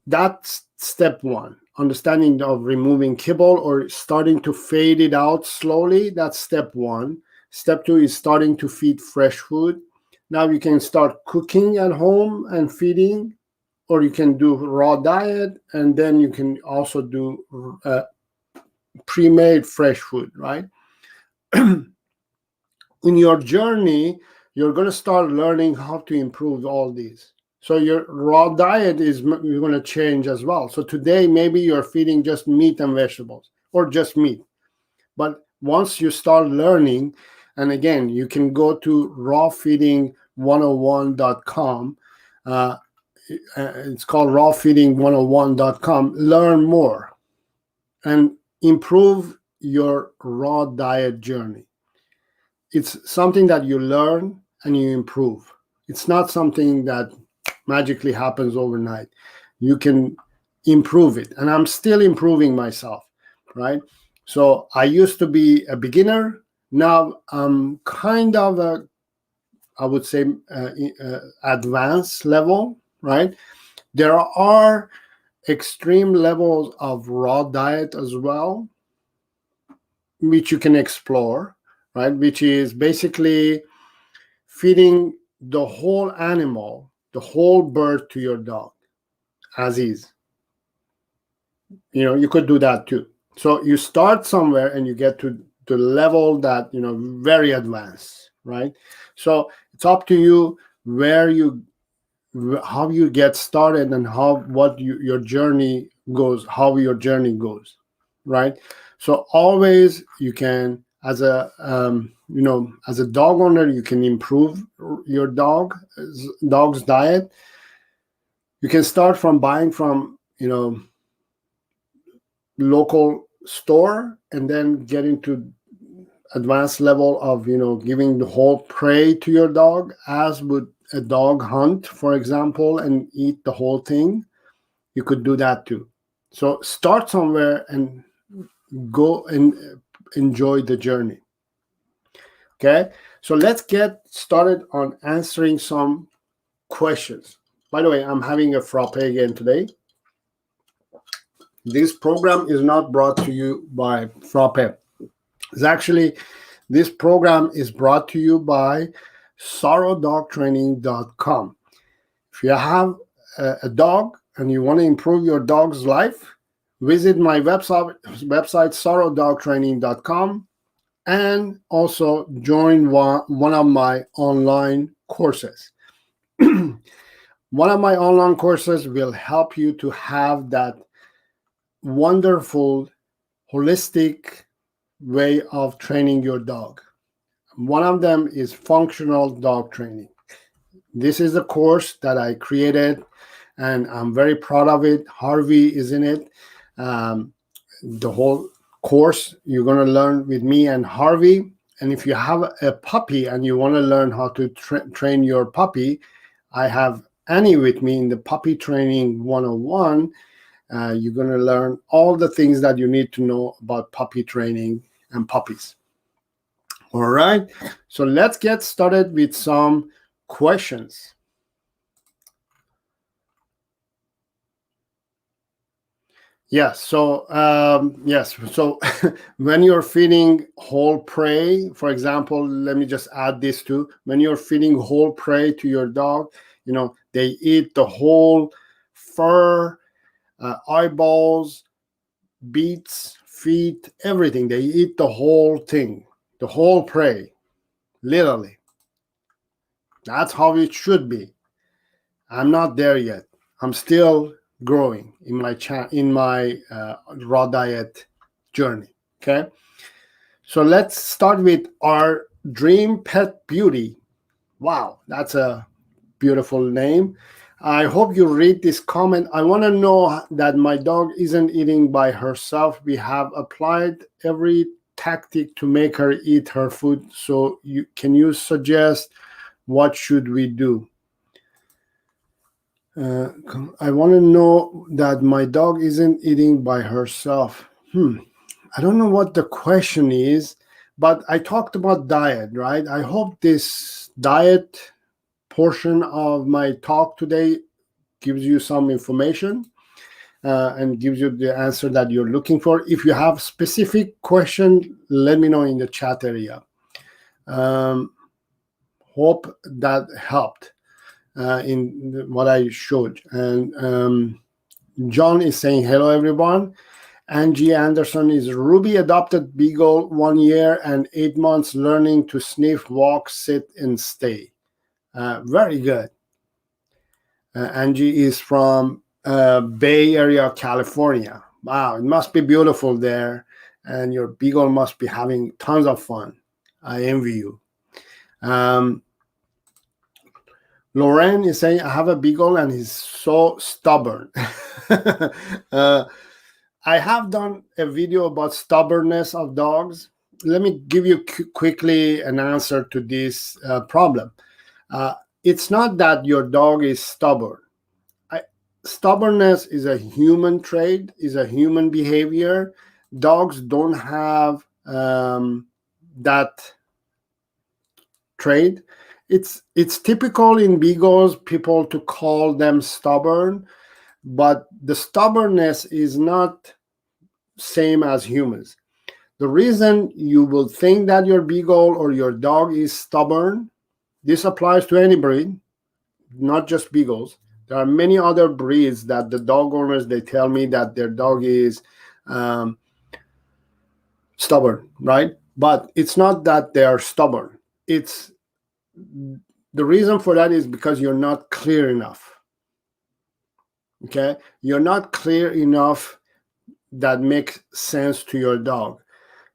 That's step one. Understanding of removing kibble or starting to fade it out slowly. That's step one. Step two is starting to feed fresh food. Now you can start cooking at home and feeding, or you can do raw diet, and then you can also do pre-made fresh food, right? In your journey, you're going to start learning how to improve all these. So your raw diet is going to change as well. So today, maybe you're feeding just meat and vegetables or just meat. But once you start learning, and again, you can go to rawfeeding101.com. It's called rawfeeding101.com. Learn more and improve your raw diet journey. It's something that you learn and you improve. It's not something that magically happens overnight. You can improve it, and I'm still improving myself, right? So I used to be a beginner. Now I'm kind of I would say advanced level, right? There are extreme levels of raw diet as well, which you can explore, right? Which is basically feeding the whole animal, the whole bird to your dog as is. You could do that too. So you start somewhere and you get to the level that, very advanced, right? So it's up to you how you get started and your journey goes, right? So always you can, as a dog owner, you can improve your dog's diet. You can start from buying from, local store, and then get into advanced level of, giving the whole prey to your dog, as would a dog hunt, for example, and eat the whole thing. You could do that too. So start somewhere and go and enjoy the journey. Okay, so let's get started on answering some questions. By the way, I'm having a frappe again today. This program is not brought to you by frappe. It's actually, this program is brought to you by sarodogtraining.com. If you have a dog and you want to improve your dog's life, visit my website sarodogtraining.com, and also join one of my online courses. One of my online courses will help you to have that wonderful, holistic way of training your dog. One of them is functional dog training. This is a course that I created, and I'm very proud of it. Harvey is in it. The whole course you're going to learn with me and Harvey. And if you have a puppy and you want to learn how to train your puppy, I have Annie with me in the Puppy Training 101. You're going to learn all the things that you need to know about puppy training and puppies. All right, so let's get started with some questions. Yes, so when you're feeding whole prey, for example, let me just add this too. When you're feeding whole prey to your dog, they eat the whole fur, eyeballs, beaks, feet, everything. They eat the whole thing, the whole prey, literally. That's how it should be. I'm not there yet. I'm still growing in my raw diet journey. Okay, so let's start with our dream pet beauty. Wow, that's a beautiful name. I hope you read this comment. I want to know that my dog isn't eating by herself. We have applied every tactic to make her eat her food. So can you suggest what should we do? I want to know that my dog isn't eating by herself. I don't know what the question is, but I talked about diet, right? I hope this diet portion of my talk today gives you some information and gives you the answer that you're looking for. If you have specific question, let me know in the chat area. Hope that helped in what I showed. And John is saying, hello, everyone. Angie Anderson is Ruby adopted Beagle, 1 year and 8 months, learning to sniff, walk, sit, and stay. Very good. Angie is from Bay Area, California. Wow, it must be beautiful there. And your Beagle must be having tons of fun. I envy you. Lauren is saying, I have a Beagle and he's so stubborn. I have done a video about stubbornness of dogs. Let me give you quickly an answer to this problem. It's not that your dog is stubborn. Stubbornness is a human trait, is a human behavior. Dogs don't have that trait. It's typical in Beagles people to call them stubborn, but the stubbornness is not same as humans. The reason you will think that your Beagle or your dog is stubborn, this applies to any breed, not just Beagles. There are many other breeds that the dog owners, they tell me that their dog is stubborn, right? But it's not that they are stubborn. It's the reason for that is because you're not clear enough. Okay? You're not clear enough that makes sense to your dog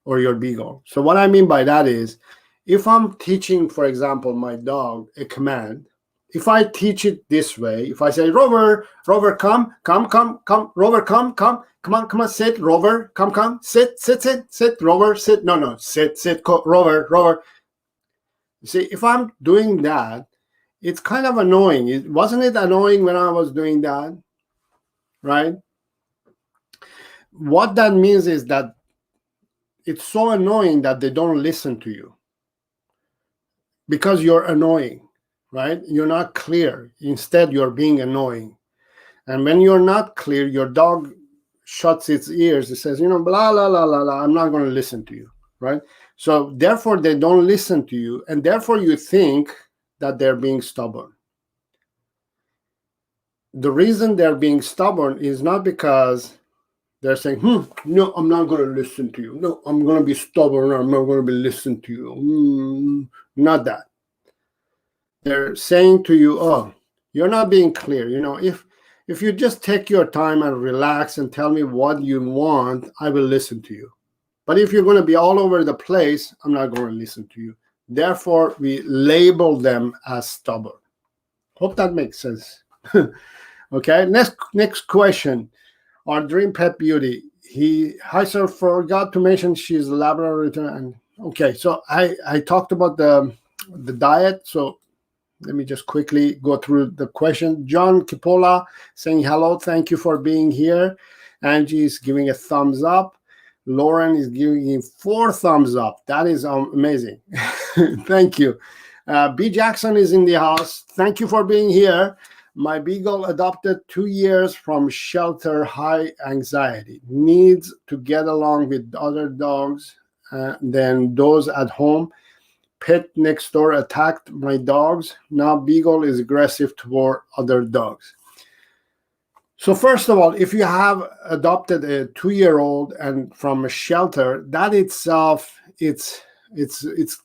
or your Beagle. So what I mean by that is, if I'm teaching, for example, my dog a command, if I teach it this way, if I say, Rover, come, Rover, come on, sit, Rover, come, sit, Rover, sit, no, sit, Rover. You see, if I'm doing that, it's kind of annoying. Wasn't it annoying when I was doing that, right? What that means is that it's so annoying that they don't listen to you. because you're annoying, right? You're not clear. Instead, you're being annoying. And when you're not clear, your dog shuts its ears. It says, blah, blah, blah, blah, blah. I'm not going to listen to you, right? So therefore, they don't listen to you. And therefore, you think that they're being stubborn. The reason they're being stubborn is not because they're saying, no, I'm not going to listen to you. No, I'm going to be stubborn. I'm not going to be listening to you. Not that. They're saying to you, oh, you're not being clear. If you just take your time and relax and tell me what you want, I will listen to you. But if you're going to be all over the place, I'm not going to listen to you. Therefore, we label them as stubborn. Hope that makes sense. Okay, next question. Our dream pet beauty. Hi sir, forgot to mention she's a Labrador Retriever. And okay, so I talked about the diet. So let me just quickly go through the question. John Kipola saying hello, thank you for being here. Angie is giving a thumbs up. Lauren is giving 4 thumbs up. That is amazing. Thank you. B Jackson is in the house. Thank you for being here. My beagle adopted 2 years from shelter, high anxiety, needs to get along with other dogs than those at home. Pet next door attacked my dogs. Now beagle is aggressive toward other dogs. So first of all, if you have adopted a 2-year-old and from a shelter, that itself, it's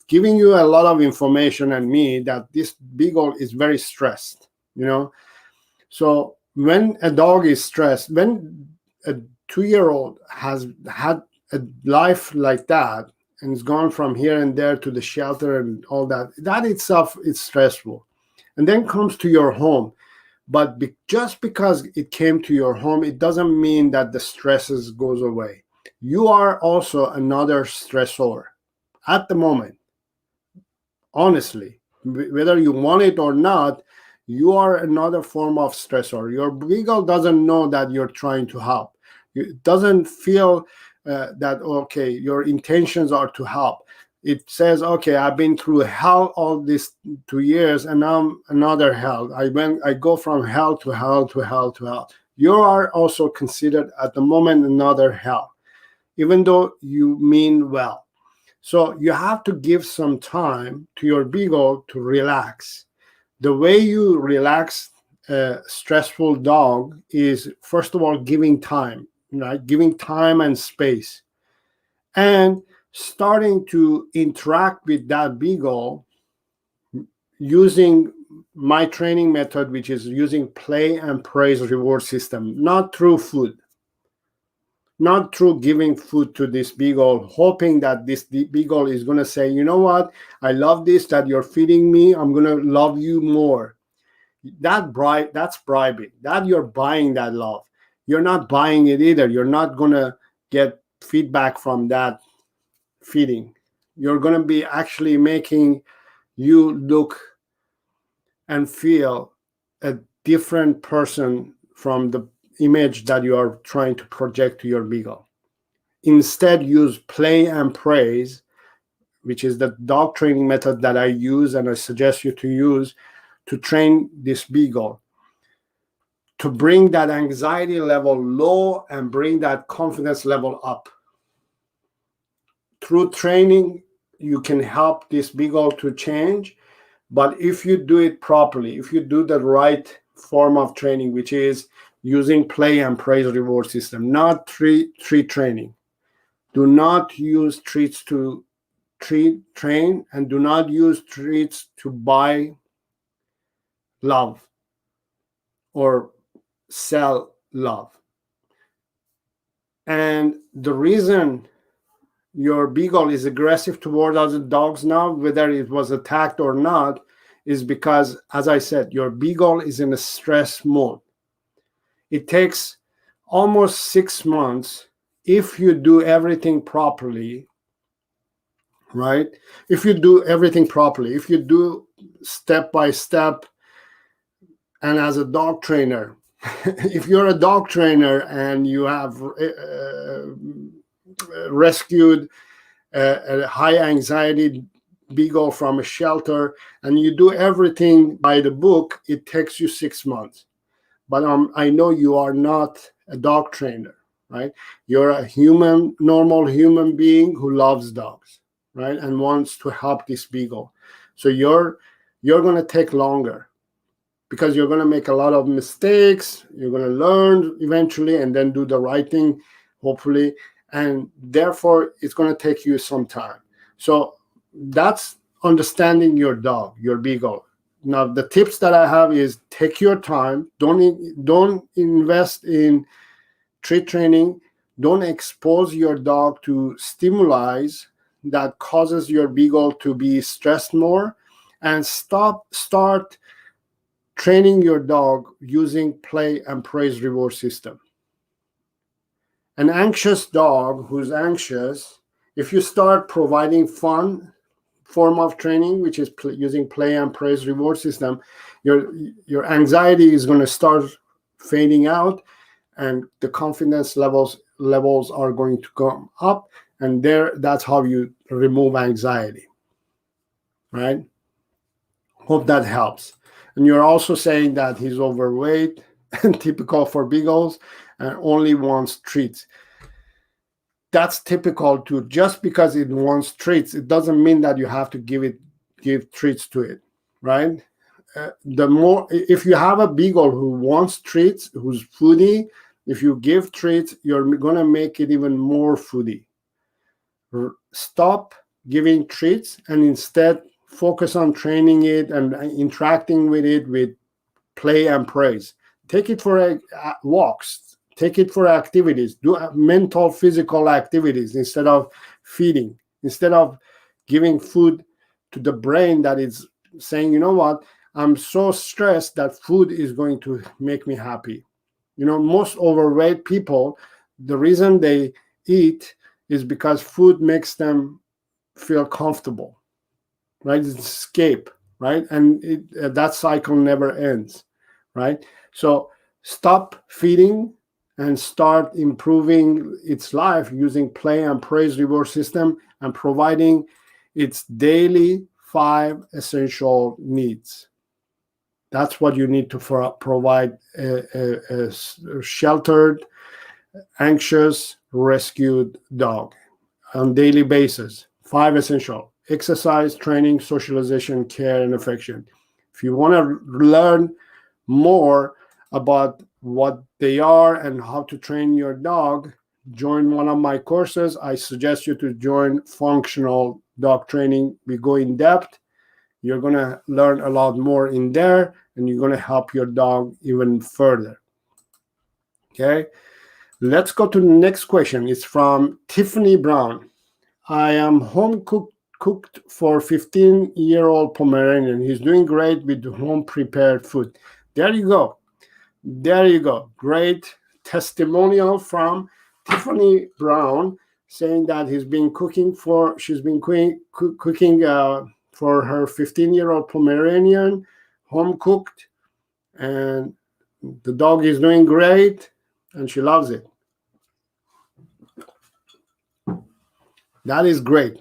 giving you a lot of information and me that this beagle is very stressed. So when a dog is stressed, when a 2-year-old has had a life like that and it's gone from here and there to the shelter and all that itself is stressful. And then comes to your home. But just because it came to your home, it doesn't mean that the stresses goes away. You are also another stressor at the moment. Honestly, whether you want it or not, you are another form of stressor. Your beagle doesn't know that you're trying to help. It doesn't feel that, okay, your intentions are to help. It says, okay, I've been through hell all these 2 years, and now another hell. I go from hell to hell to hell to hell. You are also considered at the moment another hell, even though you mean well. So you have to give some time to your beagle to relax. The way you relax a stressful dog is, first of all, giving time, right? Giving time and space. And starting to interact with that beagle using my training method, which is using play and praise reward system, not through food, not through giving food to this beagle, hoping that this beagle is going to say, you know what, I love this, that you're feeding me, I'm going to love you more. That's bribing. That you're buying that love. You're not buying it either. You're not going to get feedback from that feeding. You're going to be actually making you look and feel a different person from the image that you are trying to project to your beagle. Instead, use play and praise, which is the dog training method that I use and I suggest you to use to train this beagle, to bring that anxiety level low and bring that confidence level up. Through training, you can help this beagle to change, but if you do it properly, if you do the right form of training, which is using play and praise reward system, not treat training. Do not use treats to train, and do not use treats to buy love or sell love. And the reason your beagle is aggressive toward other dogs now, whether it was attacked or not, is because, as I said, your beagle is in a stress mode. It takes almost 6 months if you do everything properly, right? If you do everything properly, if you do step by step, and as a dog trainer, if you're a dog trainer and you have rescued a high anxiety beagle from a shelter and you do everything by the book, it takes you 6 months. But I know you are not a dog trainer, right? You're a normal human being who loves dogs, right? And wants to help this beagle. So you're going to take longer because you're going to make a lot of mistakes. You're going to learn eventually and then do the right thing, hopefully. And therefore, it's going to take you some time. So that's understanding your dog, your beagle. Now, the tips that I have is take your time. Don't invest in treat training. Don't expose your dog to stimuli that causes your beagle to be stressed more. And start training your dog using play and praise reward system. An anxious dog who's anxious, if you start providing fun form of training, which is using play and praise reward system, your anxiety is going to start fading out and the confidence levels are going to come up, and that's how you remove anxiety, right? Hope that helps. And you're also saying that he's overweight and typical for beagles and only wants treats. That's typical too. Just because it wants treats, it doesn't mean that you have to give treats to it, right? If you have a beagle who wants treats, who's foodie, if you give treats, you're going to make it even more foodie. Stop giving treats and instead focus on training it and interacting with it with play and praise. Take it for walks. Take it for activities. Do mental, physical activities instead of feeding. Instead of giving food to the brain that is saying, you know what, I'm so stressed that food is going to make me happy. Most overweight people, the reason they eat is because food makes them feel comfortable, right? It's escape, right? And that cycle never ends, right? So stop feeding and start improving its life using play and praise reward system and providing its daily 5 essential needs. That's what you need to provide a sheltered, anxious, rescued dog on daily basis. 5 essential: exercise, training, socialization, care, and affection. If you want to learn more about what they are and how to train your dog, join one of my courses. I suggest you to join Functional Dog Training. We go in depth. You're going to learn a lot more in there, and you're going to help your dog even further. Okay, let's go to the next question. It's from Tiffany Brown. I am home cooked for 15-year-old Pomeranian. He's doing great with home prepared food. There you go. Great testimonial from Tiffany Brown saying that she's been cooking for her 15-year-old Pomeranian, home cooked, and the dog is doing great and she loves it. That is great.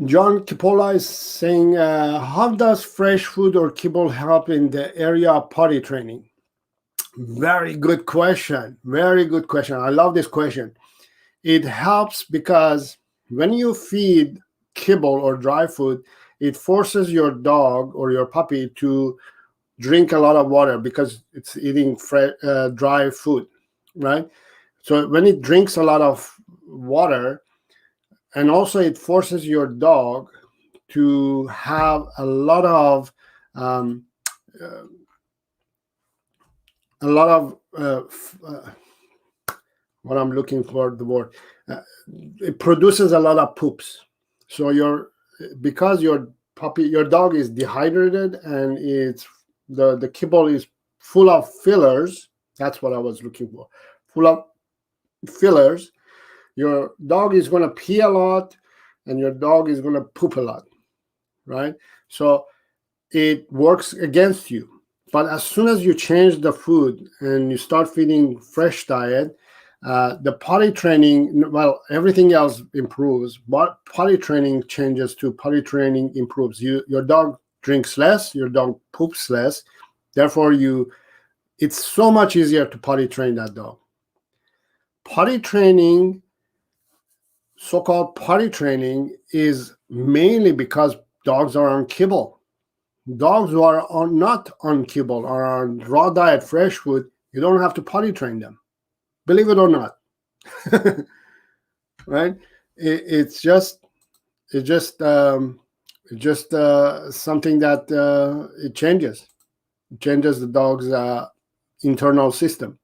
John Kipola is saying, how does fresh food or kibble help in the area of potty training? Very good question. I love this question. It helps because when you feed kibble or dry food, it forces your dog or your puppy to drink a lot of water because it's eating dry food, right? So when it drinks a lot of water, and also it forces your dog to have a lot of what I'm looking for the word. It produces a lot of poops. So because your dog is dehydrated and it's the kibble is full of fillers. That's what I was looking for. Full of fillers. Your dog is going to pee a lot and your dog is going to poop a lot, right? So it works against you. But as soon as you change the food and you start feeding fresh diet, The potty training, well, everything else improves, but potty training changes too. Potty training improves. Your dog drinks less, your dog poops less. Therefore, it's so much easier to potty train that dog. Potty training, so-called potty training, is mainly because dogs are on kibble. Dogs who are not on kibble or on raw diet, fresh food, you don't have to potty train them. Believe it or not. Right? It's just something that it changes. It changes the dog's internal system.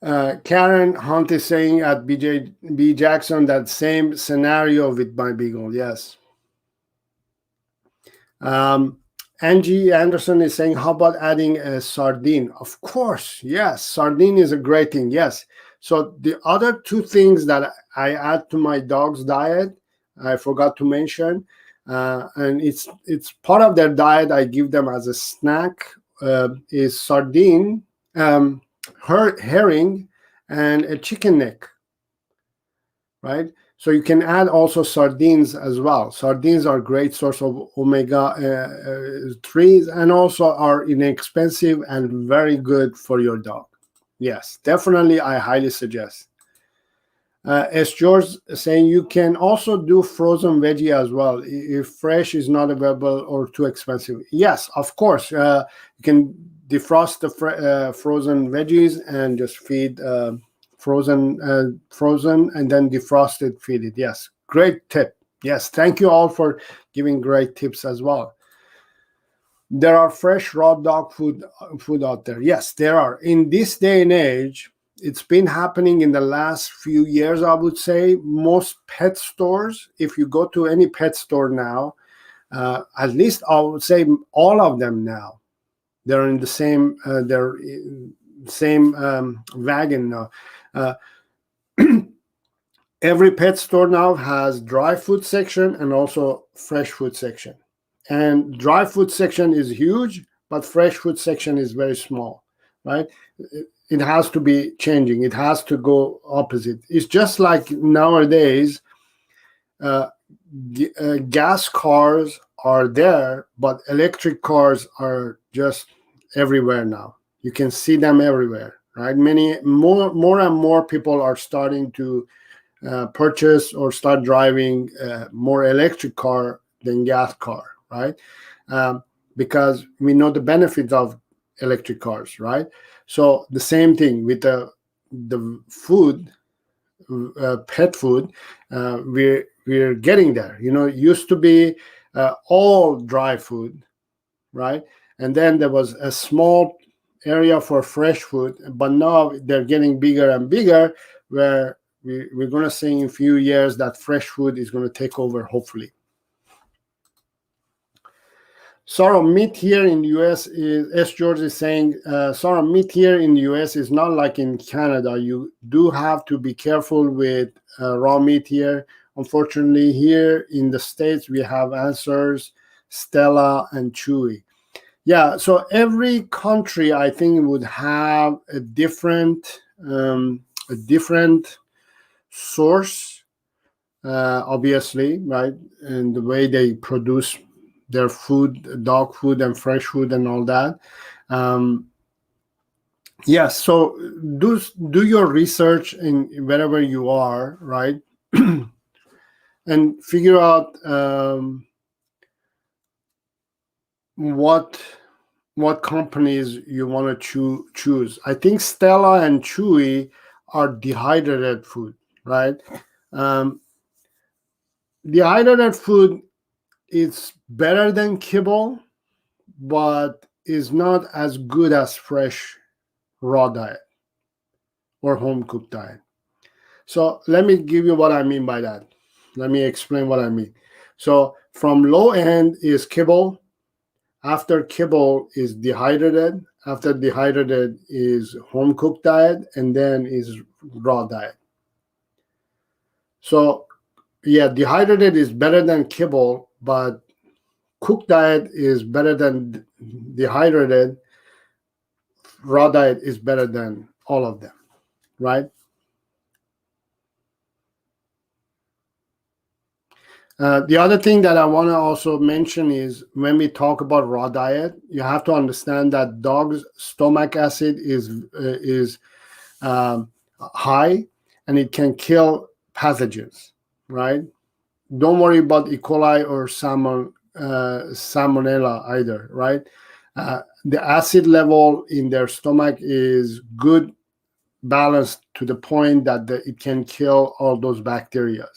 Karen Hunt is saying at B Jackson that same scenario with my beagle. Yes. Angie Anderson is saying, how about adding a sardine? Of course, yes. Sardine is a great thing, yes. So the other two things that I add to my dog's diet, I forgot to mention, and it's part of their diet. I give them as a snack is sardine, herring, and a chicken neck, right? So you can add also sardines as well. Sardines are a great source of omega-3s and also are inexpensive and very good for your dog. Yes, definitely, I highly suggest. As George saying, you can also do frozen veggie as well if fresh is not available or too expensive. Yes, of course. You can defrost the frozen veggies and just feed frozen and then defrost it, feed it. Yes, great tip. Yes, thank you all for giving great tips as well. There are fresh raw dog food out there. Yes, there are. In this day and age, it's been happening in the last few years, I would say. Most pet stores, if you go to any pet store now, at least I would say all of them now, they're in the same wagon now. Every pet store now has dry food section and also fresh food section. And dry food section is huge, but fresh food section is very small, right? It has to be changing. It has to go opposite. It's just like nowadays, gas cars are there, but electric cars are just everywhere now. You can see them everywhere, right? More and more people are starting to purchase or start driving more electric car than gas car, right? Because we know the benefits of electric cars, right? So the same thing with the food, pet food, we're getting there. It used to be all dry food, right? And then there was a small area for fresh food, but now they're getting bigger and bigger, where we're going to see in a few years that fresh food is going to take over, hopefully. Saro, meat here in the US is, S. George is saying, Saro, meat here in the US is not like in Canada. You do have to be careful with raw meat here. Unfortunately, here in the States, we have Answers, Stella, and Chewy. Yeah, so every country, I think, would have a different source, obviously, right? And the way they produce their food, dog food and fresh food and all that. Yes, so do your research in wherever you are, right? And figure out what companies you want to choose. I think Stella and Chewy are dehydrated food, right? Dehydrated food is better than kibble, but is not as good as fresh raw diet or home cooked diet. So let me give you what I mean by that. Let me explain what I mean. So from low end is kibble. After kibble is dehydrated. After dehydrated is home cooked diet, and then is raw diet. So yeah, dehydrated is better than kibble, but cooked diet is better than dehydrated raw diet is better than all of them, right? The other thing that I want to also mention is when we talk about raw diet, you have to understand that dogs' stomach acid is high, and it can kill pathogens, right? Don't worry about E. coli or salmonella either, right? The acid level in their stomach is good, balanced to the point that it can kill all those bacteria,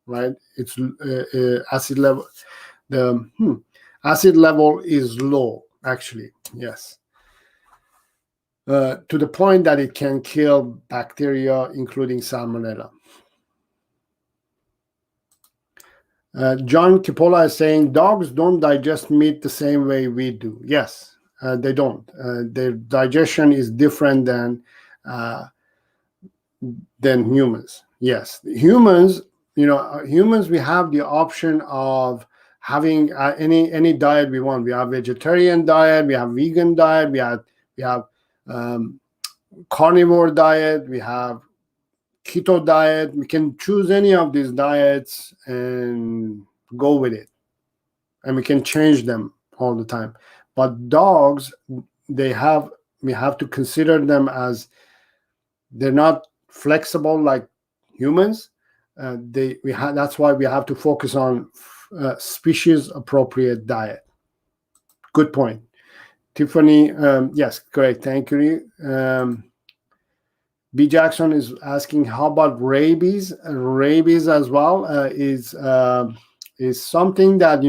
right? It's acid level. The acid level is low, actually. Yes. To the point that it can kill bacteria, including salmonella. John Kipola is saying dogs don't digest meat the same way we do. Yes, they don't. Their digestion is different than humans. Yes, humans. Humans, we have the option of having any diet we want. We have vegetarian diet, we have vegan diet, we have carnivore diet, we have keto diet. We can choose any of these diets and go with it, and we can change them all the time. But dogs, we have to consider them as they're not flexible like humans. That's why we have to focus on species appropriate diet. Good point, Tiffany. Yes, great, thank you. B. Jackson is asking, how about rabies? Rabies as well is something that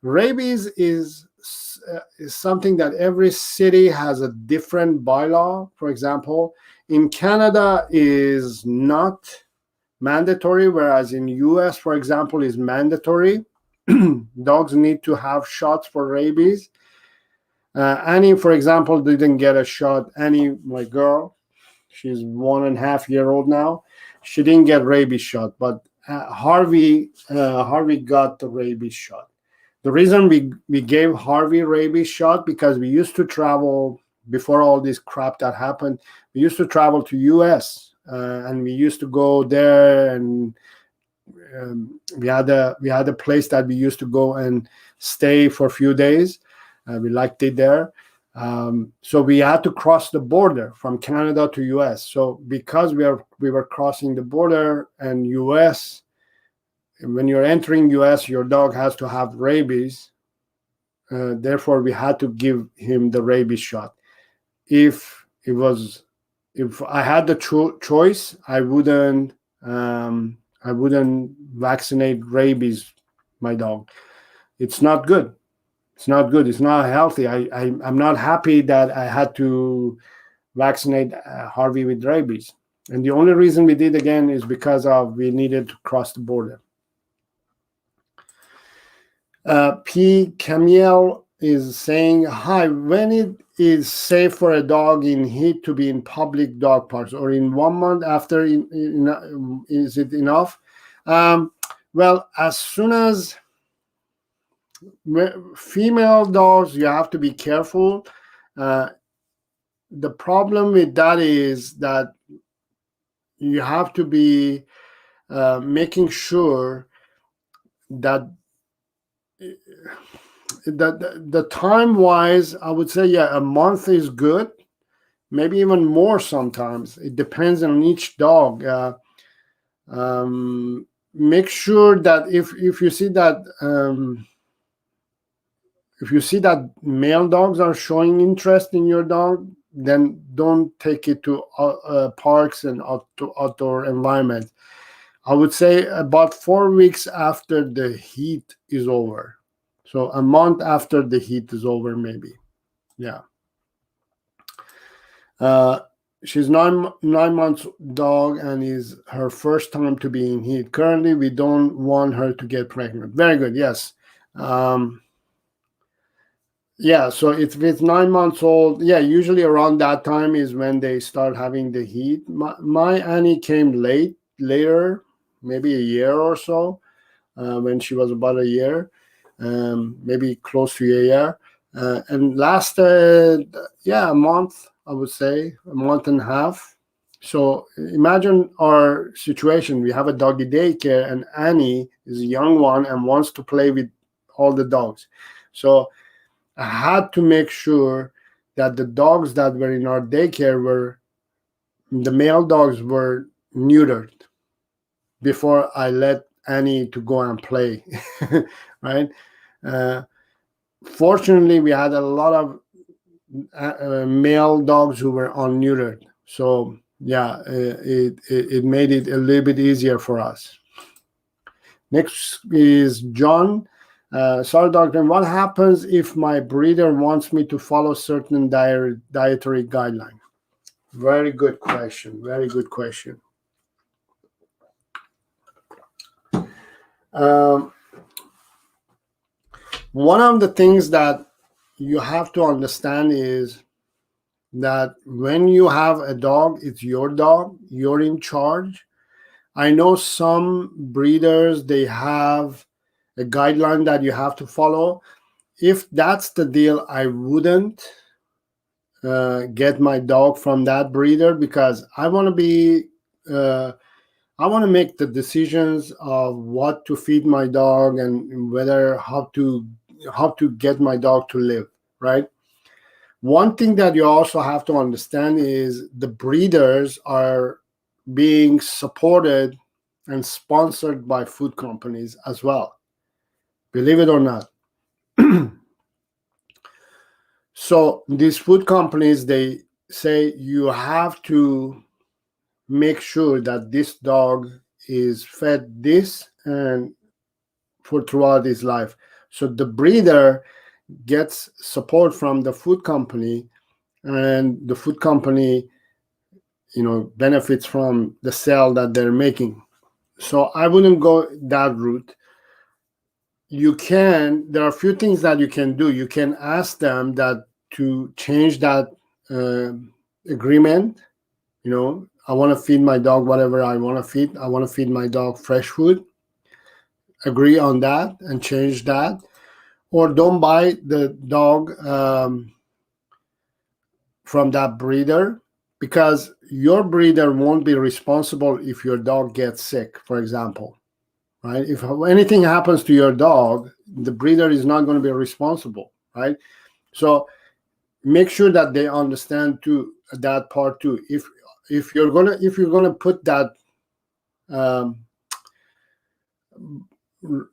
rabies is something that every city has a different bylaw. For example, in Canada is not mandatory, whereas in US, for example, is mandatory. Dogs need to have shots for rabies. Annie, for example, didn't get a shot. Annie, my girl, she's 1.5 years old now. She didn't get rabies shot, but Harvey got the rabies shot. The reason we gave Harvey rabies shot because we used to travel before all this crap that happened. We used to travel to US and we used to go there, and we had a place that we used to go and stay for a few days. We liked it there. So we had to cross the border from Canada to US. So because we were crossing the border, and US, when you're entering US, your dog has to have rabies. Therefore, we had to give him the rabies shot. If I had the choice, I wouldn't vaccinate rabies my dog. It's not good. It's not good. It's not healthy. I'm not happy that I had to vaccinate Harvey with rabies. And the only reason we did again is because we needed to cross the border. P. Camille is saying, hi, when it is safe for a dog in heat to be in public dog parks, or in 1 month after, is it enough? Well, as soon as female dogs, you have to be careful. The problem with that is that you have to be making sure that the time wise, I would say, a month is good, maybe even more sometimes. It depends on each dog. Make sure that if you see that if you see that male dogs are showing interest in your dog, then don't take it to parks and outdoor environments. I would say about 4 weeks after the heat is over. So a month after the heat is over, maybe. Yeah. She's 9 months dog, and is her first time to be in heat. Currently, we don't want her to get pregnant. Very good. Yes. Yeah, so if it's 9 months old, usually around that time is when they start having the heat. My Annie came later, maybe a year or so, when she was about a year, maybe close to a year. and lasted, a month, I would say, a month and a half. So imagine our situation. We have a doggy daycare, and Annie is a young one and wants to play with all the dogs. So I had to make sure that the dogs that were in our daycare the male dogs were neutered before I let Annie to go and play, right? Fortunately, we had a lot of male dogs who were unneutered. So it made it a little bit easier for us. Next is John. Sorry, doctor, what happens if my breeder wants me to follow certain dietary guidelines? Very good question. Very good question. One of the things that you have to understand is that when you have a dog, it's your dog, you're in charge. I know some breeders, they have a guideline that you have to follow. If that's the deal, I wouldn't get my dog from that breeder, because I want to make the decisions of what to feed my dog and how to get my dog to live, right? One thing that you also have to understand is the breeders are being supported and sponsored by food companies as well, believe it or not. So these food companies, they say you have to make sure that this dog is fed this and for throughout his life. So the breeder gets support from the food company, and the food company, benefits from the sale that they're making. So I wouldn't go that route. There are a few things that you can do. You can ask them that to change that agreement. I want to feed my dog whatever I want to feed. I want to feed my dog fresh food. Agree on that and change that. Or don't buy the dog from that breeder, because your breeder won't be responsible if your dog gets sick, for example, right? If anything happens to your dog, the breeder is not going to be responsible, right? So make sure that they understand that part too. If you're gonna put that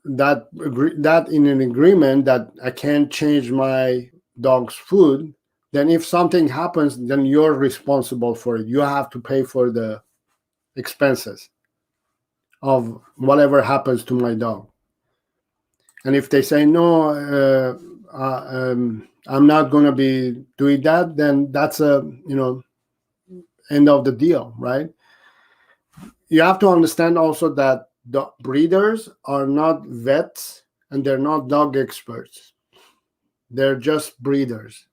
that in an agreement that I can't change my dog's food, then if something happens, then you're responsible for it. You have to pay for the expenses of whatever happens to my dog. And if they say no, I'm not going to be doing that, then that's end of the deal, right? You have to understand also that the breeders are not vets and they're not dog experts. They're just breeders.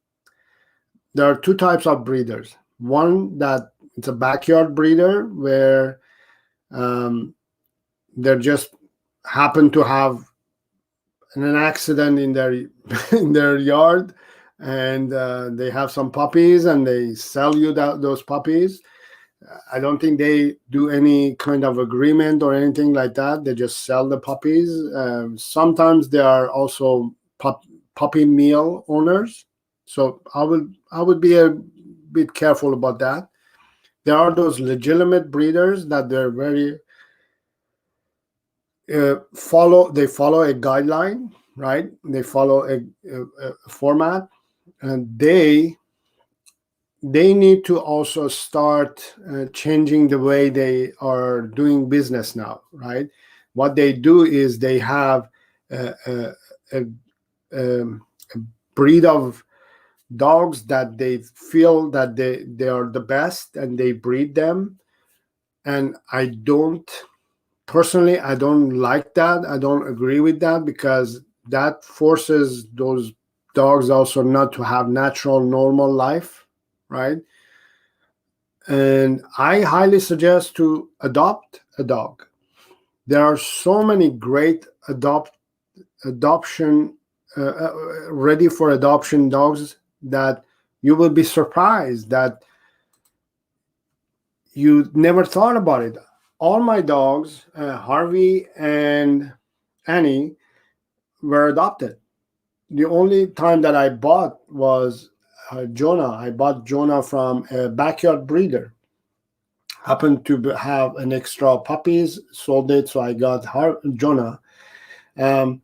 There are two types of breeders. One that it's a backyard breeder where they just happen to have an accident in their yard, and they have some puppies and they sell you those puppies. I don't think they do any kind of agreement or anything like that. They just sell the puppies. Sometimes they are also puppy mill owners. So I would be a bit careful about that. There are those legitimate breeders that they're very follow a guideline, right? They follow a format, and they need to also start changing the way they are doing business now, right? What they do is they have a breed of dogs that they feel that they are the best, and they breed them. And I don't like that. I don't agree with that, because that forces those dogs also not to have natural, normal life, right? And I highly suggest to adopt a dog. There are so many great adoption ready for adoption dogs that you will be surprised that you never thought about it. All my dogs, Harvey and Annie, were adopted. The only time that I bought was Jonah. I bought Jonah from a backyard breeder. Happened to have an extra puppies, sold it, so I got Jonah. In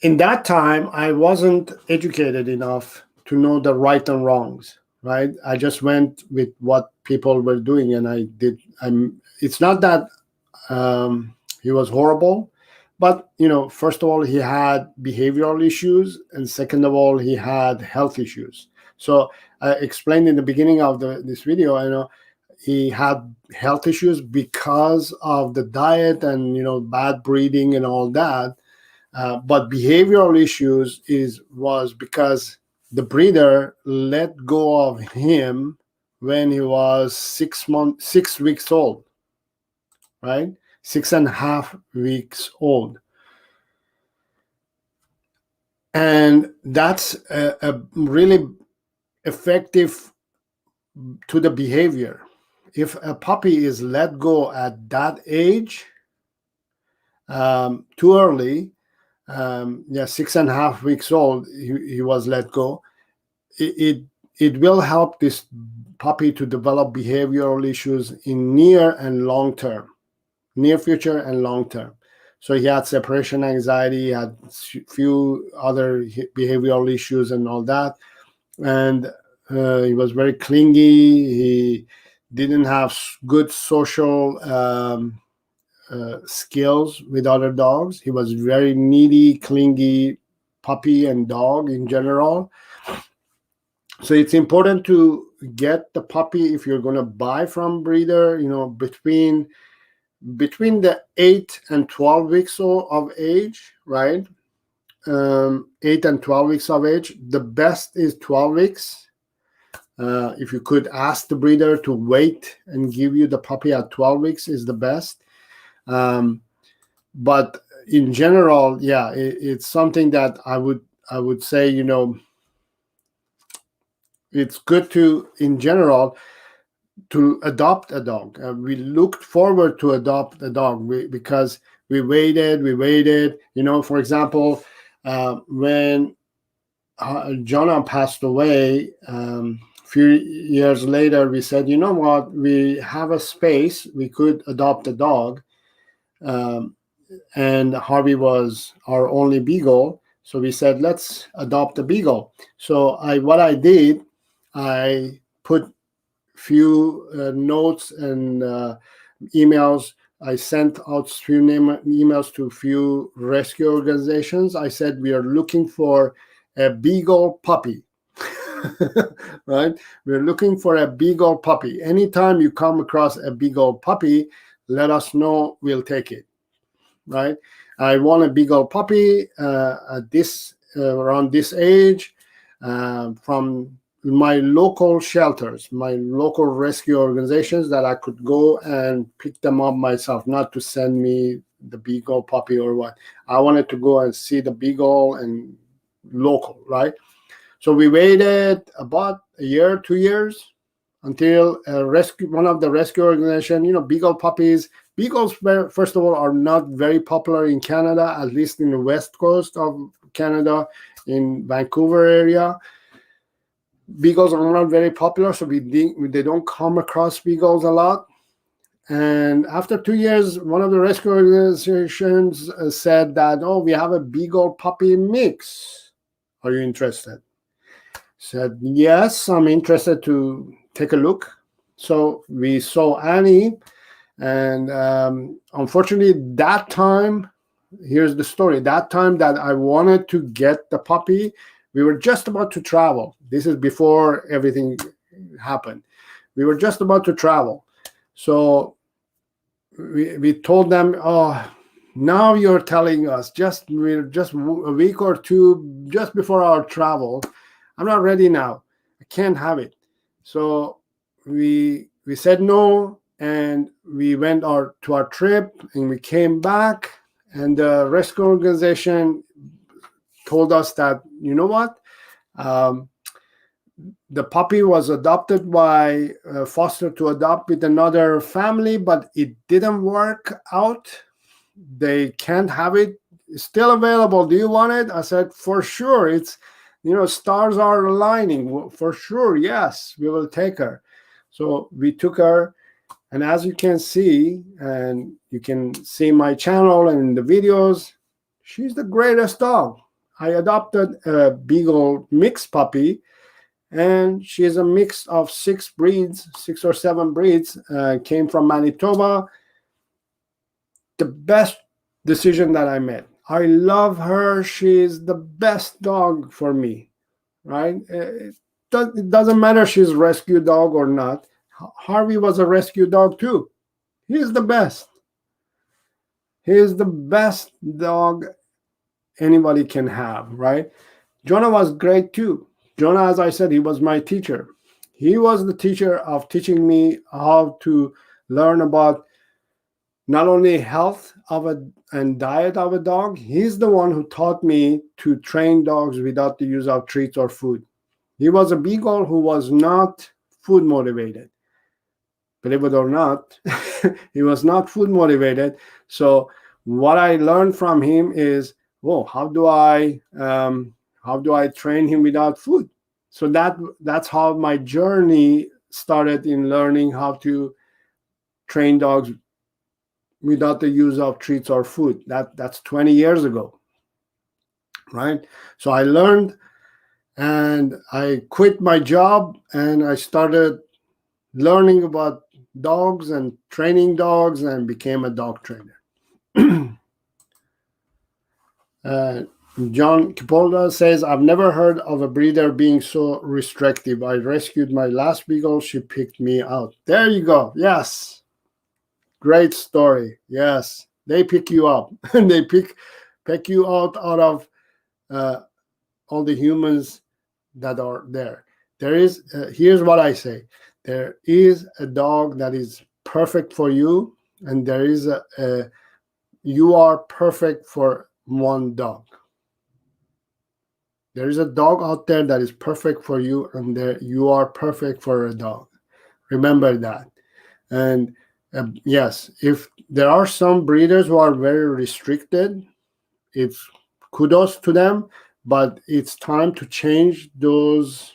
that time, I wasn't educated enough to know the right and wrongs. Right, I just went with what people were doing, and I did. It's not that he was horrible, but first of all, he had behavioral issues, and second of all, he had health issues. So I explained in the beginning of this video, he had health issues because of the diet and bad breeding and all that. But behavioral issues was because the breeder let go of him when he was 6 weeks old, right? 6.5 weeks old. And that's a really effective to the behavior. If a puppy is let go at that age, too early, 6.5 weeks old, he was let go. It will help this puppy to develop behavioral issues in near future and long term. So he had separation anxiety, he had few other behavioral issues and all that, and he was very clingy. He didn't have good social skills with other dogs. He was very needy, clingy puppy and dog in general. So it's important to get the puppy, if you're going to buy from breeder, between the 8 and 12 weeks of age, right? 8 and 12 weeks of age. The best is 12 weeks. If you could ask the breeder to wait and give you the puppy at 12 weeks is the best. But in general, it's something that I would say, it's good to, in general, to adopt a dog. We looked forward to adopt a dog because we waited. For example, when Jonah passed away, few years later, we said, you know what, we have a space, we could adopt a dog. And Harvey was our only beagle, so we said, let's adopt a beagle. So what I did, I put few notes and emails. I sent out few emails to few rescue organizations. I said, we are looking for a beagle puppy. Right? We're looking for a beagle puppy. Anytime you come across a beagle puppy, let us know, we'll take it. Right? I want a beagle puppy at this around this age, from my local shelters, my local rescue organizations, that I could go and pick them up myself, not to send me the beagle puppy or what. I wanted to go and see the beagle and local, right? So we waited about a year, 2 years, until one of the rescue organizations, beagle puppies. Beagles, first of all, are not very popular in Canada, at least in the west coast of Canada, in Vancouver area. Beagles are not very popular, so they don't come across beagles a lot. And after 2 years, one of the rescue organizations said that, we have a beagle puppy mix. Are you interested? Said, yes, I'm interested to take a look. So we saw Annie, and unfortunately, that time, here's the story. That time that I wanted to get the puppy, we were just about to travel. This is before everything happened. We were just about to travel. So we told them, now you're telling us, we're just a week or two just before our travel. I'm not ready now. I can't have it. So we said no, and we went to our trip, and we came back, and the rescue organization told us that, you know what, the puppy was adopted by foster to adopt with another family, but it didn't work out. They can't have it. It's still available. Do you want it? I said, for sure. It's, stars are aligning. For sure, yes, we will take her. So we took her. And as you can see, and you can see my channel and the videos, she's the greatest dog. I adopted a Beagle mixed puppy, and she's a mix of 6 or 7 breeds, came from Manitoba. The best decision that I made. I love her. She's the best dog for me, right? It doesn't matter if she's a rescue dog or not. Harvey was a rescue dog too. He's the best. He's the best dog anybody can have, right? Jonah was great too. Jonah, as I said, he was my teacher. He was the teacher of teaching me how to learn about not only health and diet of a dog. He's the one who taught me to train dogs without the use of treats or food. He was a Beagle who was not food motivated. Believe it or not, he was not food motivated. So what I learned from him is, how do I train him without food? So that's how my journey started in learning how to train dogs without the use of treats or food. That's 20 years ago, right? So I learned, and I quit my job, and I started learning about dogs and training dogs, and became a dog trainer. John Capolda says, I've never heard of a breeder being so restrictive. I rescued my last Beagle. She picked me out. There you go. Yes. Great story. Yes. They pick you up. And they pick you out of all the humans that are there. There is, here's what I say. There is a dog that is perfect for you, and there is you are perfect for one dog. There is a dog out there that is perfect for you, and there you are perfect for a dog. Remember that. And yes, if there are some breeders who are very restricted, it's kudos to them, but it's time to change those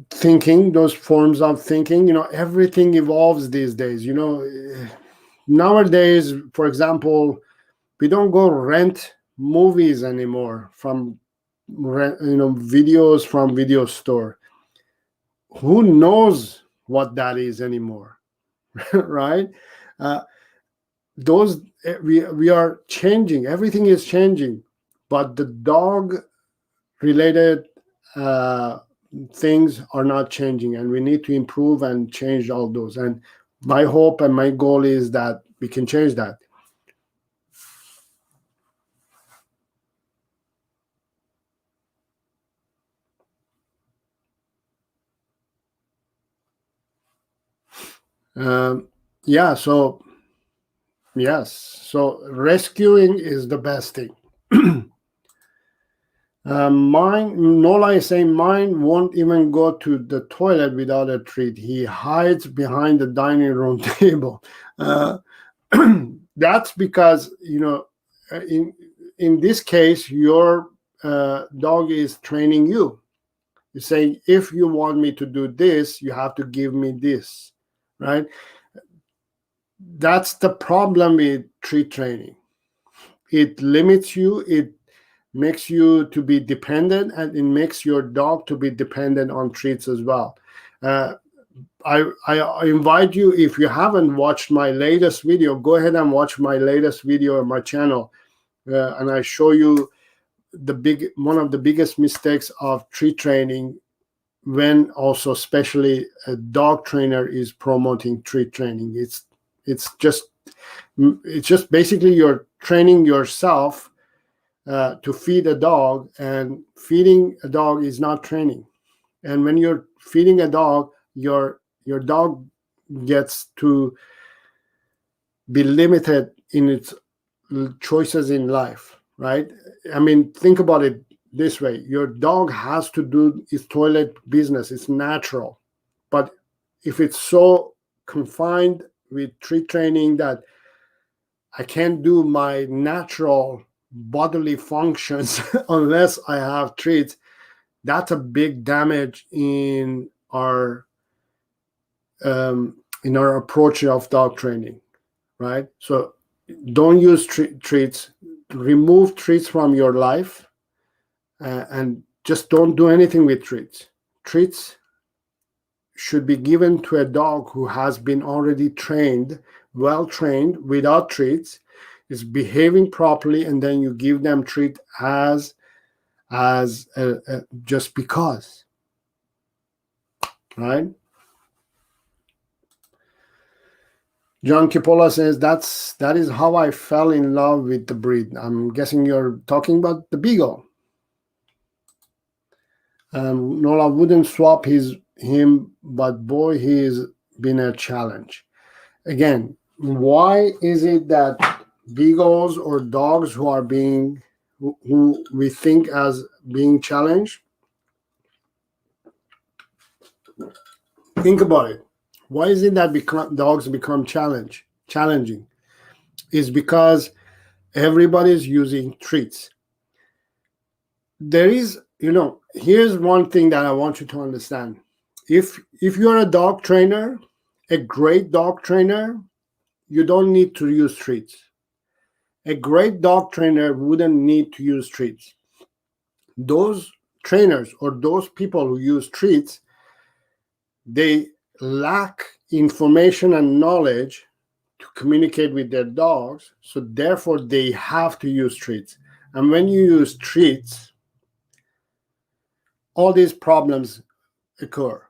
thinking, those forms of thinking. Everything evolves these days. Nowadays, for example, we don't go rent movies anymore from videos from video store. Who knows what that is anymore? Right? We are changing. Everything is changing, but the dog related things are not changing, and we need to improve and change all those. And my hope and my goal is that we can change that. Yeah, so yes, so rescuing is the best thing. Nola is saying mine won't even go to the toilet without a treat. He hides behind the dining room table. That's because, in this case, your dog is training you. You're saying, if you want me to do this, you have to give me this, right? That's the problem with treat training. It limits you. It makes you to be dependent, and it makes your dog to be dependent on treats as well. I invite you, if you haven't watched my latest video, go ahead and watch my latest video on my channel, and I show you one of the biggest mistakes of treat training, when also especially a dog trainer is promoting treat training. It's just basically you're training yourself to feed a dog, and feeding a dog is not training. And when you're feeding a dog, your dog gets to be limited in its choices in life, right? I mean, think about it this way. Your dog has to do its toilet business. It's natural. But if it's so confined with treat training that I can't do my natural bodily functions unless I have treats, that's a big damage in our approach of dog training, right? So don't use treats. Remove treats from your life, and just don't do anything with treats. Treats should be given to a dog who has been already trained, well trained, without treats, is behaving properly, and then you give them treat as just because, right? John Kipola says that is how I fell in love with the breed. I'm guessing you're talking about the Beagle. Nola wouldn't swap him, but boy, he's been a challenge. Again, why is it that Beagles or dogs who we think as being challenged? Think about it. Why is it that dogs become challenging? It's because everybody's using treats. There is, here's one thing that I want you to understand. If you're a dog trainer, a great dog trainer, you don't need to use treats. A great dog trainer wouldn't need to use treats. Those trainers or those people who use treats, they lack information and knowledge to communicate with their dogs, so therefore they have to use treats. And when you use treats, all these problems occur.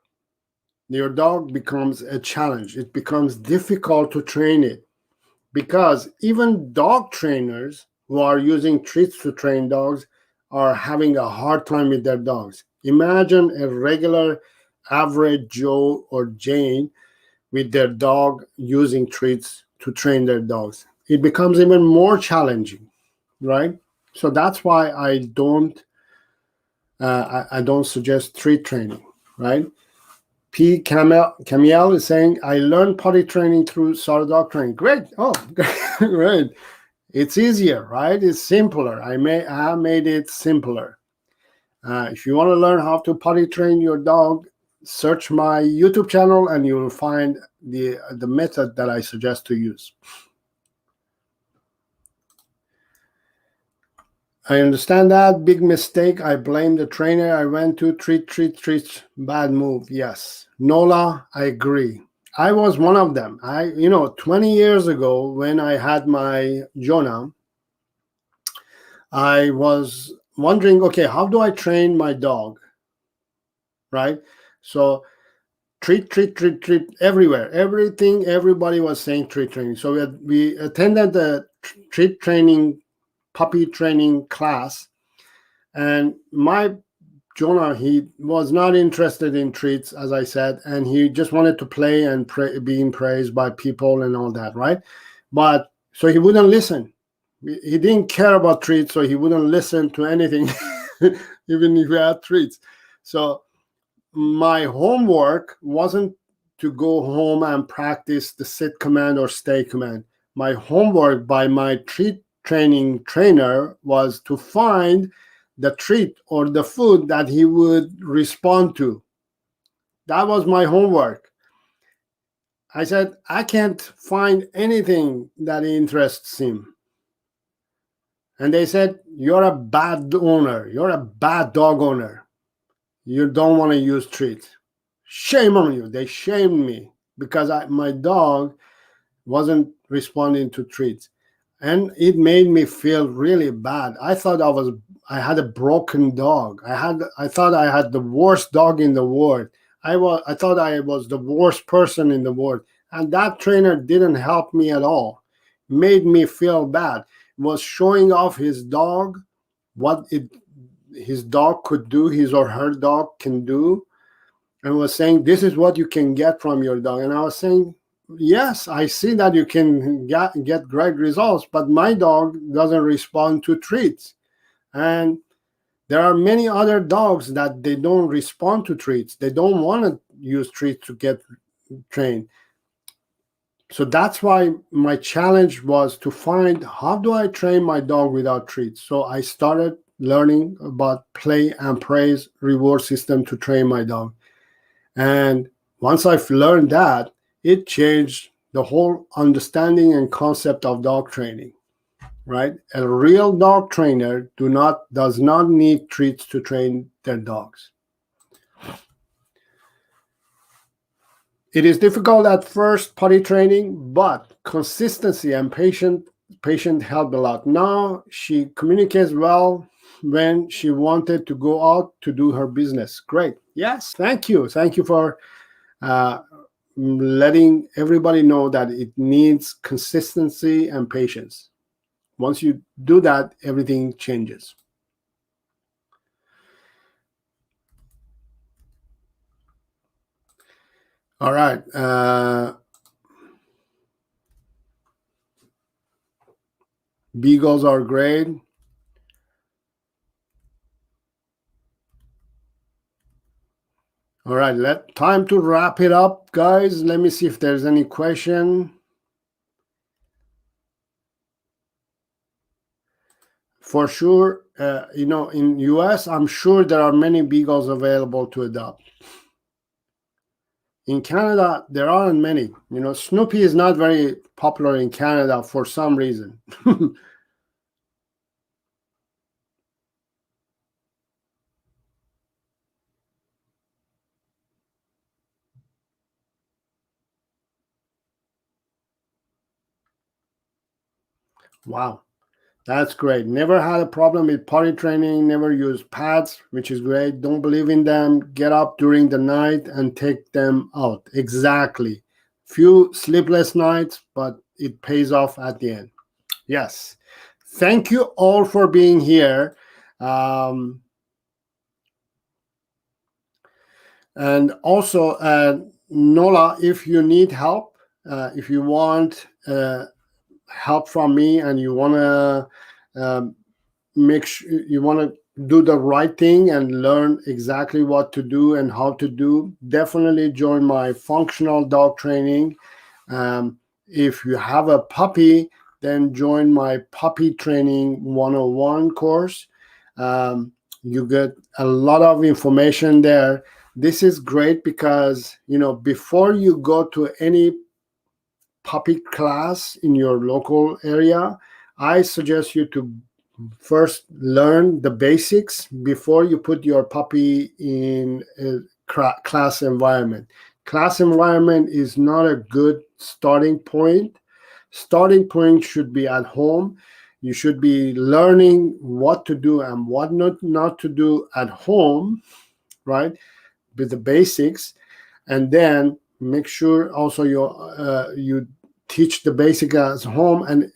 Your dog becomes a challenge. It becomes difficult to train it, because even dog trainers who are using treats to train dogs are having a hard time with their dogs. Imagine a regular average Joe or Jane with their dog using treats to train their dogs. It becomes even more challenging, right? So that's why I don't suggest treat training, right? P. Camiel is saying, I learned potty training through Saro dog training. Great. Oh, great. It's easier, right? It's simpler. I made it simpler. If you want to learn how to potty train your dog, search my YouTube channel and you will find the method that I suggest to use. I understand that. Big mistake. I blame the trainer I went to. Treat. Bad move. Yes. Nola, I agree. I was one of them. 20 years ago when I had my Jonah, I was wondering, okay, how do I train my dog? Right? So treat everywhere. Everything, everybody was saying treat training. So we attended the treat training, puppy training class, and my Jonah, he was not interested in treats, as I said, and he just wanted to play and being praised by people and all that, right? But so he wouldn't listen. He didn't care about treats, so he wouldn't listen to anything, even if we had treats. So my homework wasn't to go home and practice the sit command or stay command. My homework by my treat training trainer was to find the treat or the food that he would respond to. That was my homework. I said, I can't find anything that interests him. And they said, you're a bad owner. You're a bad dog owner. You don't want to use treats. Shame on you. They shamed me because my dog wasn't responding to treats. And it made me feel really bad. I thought I had a broken dog. I thought I had the worst dog in the world. I thought I was the worst person in the world. And that trainer didn't help me at all. Made me feel bad. Was showing off his dog, his dog could do, his or her dog can do, and was saying, this is what you can get from your dog. And I was saying, yes, I see that you can get great results, but my dog doesn't respond to treats. And there are many other dogs that they don't respond to treats. They don't want to use treats to get trained. So that's why my challenge was to find, how do I train my dog without treats? So I started learning about play and praise reward system to train my dog. And once I've learned that, it changed the whole understanding and concept of dog training, right? A real dog trainer does not need treats to train their dogs. It is difficult at first, potty training, but consistency and patient help a lot. Now she communicates well when she wanted to go out to do her business. Great. Yes, thank you. Thank you for letting everybody know that it needs consistency and patience. Once you do that, everything changes. All right. Beagles are great. All right, time to wrap it up, guys. Let me see if there's any question. For sure, in US, I'm sure there are many beagles available to adopt. In Canada, there aren't many. Snoopy is not very popular in Canada for some reason. Wow. That's great. Never had a problem with potty training, never used pads, which is great. Don't believe in them. Get up during the night and take them out. Exactly. Few sleepless nights, but it pays off at the end. Yes. Thank you all for being here. And also, Nola, if you need help, if you want help from me and you want to make sure you want to do the right thing and learn exactly what to do and how to do, definitely join my functional dog training. If you have a puppy, then join my puppy training 101 course. You get a lot of information there. This is great because before you go to any puppy class in your local area, I suggest you to first learn the basics before you put your puppy in a class environment. Class environment is not a good starting point. Starting point should be at home. You should be learning what to do and what not to do at home, right? With the basics, and then make sure also you teach the basics at home. And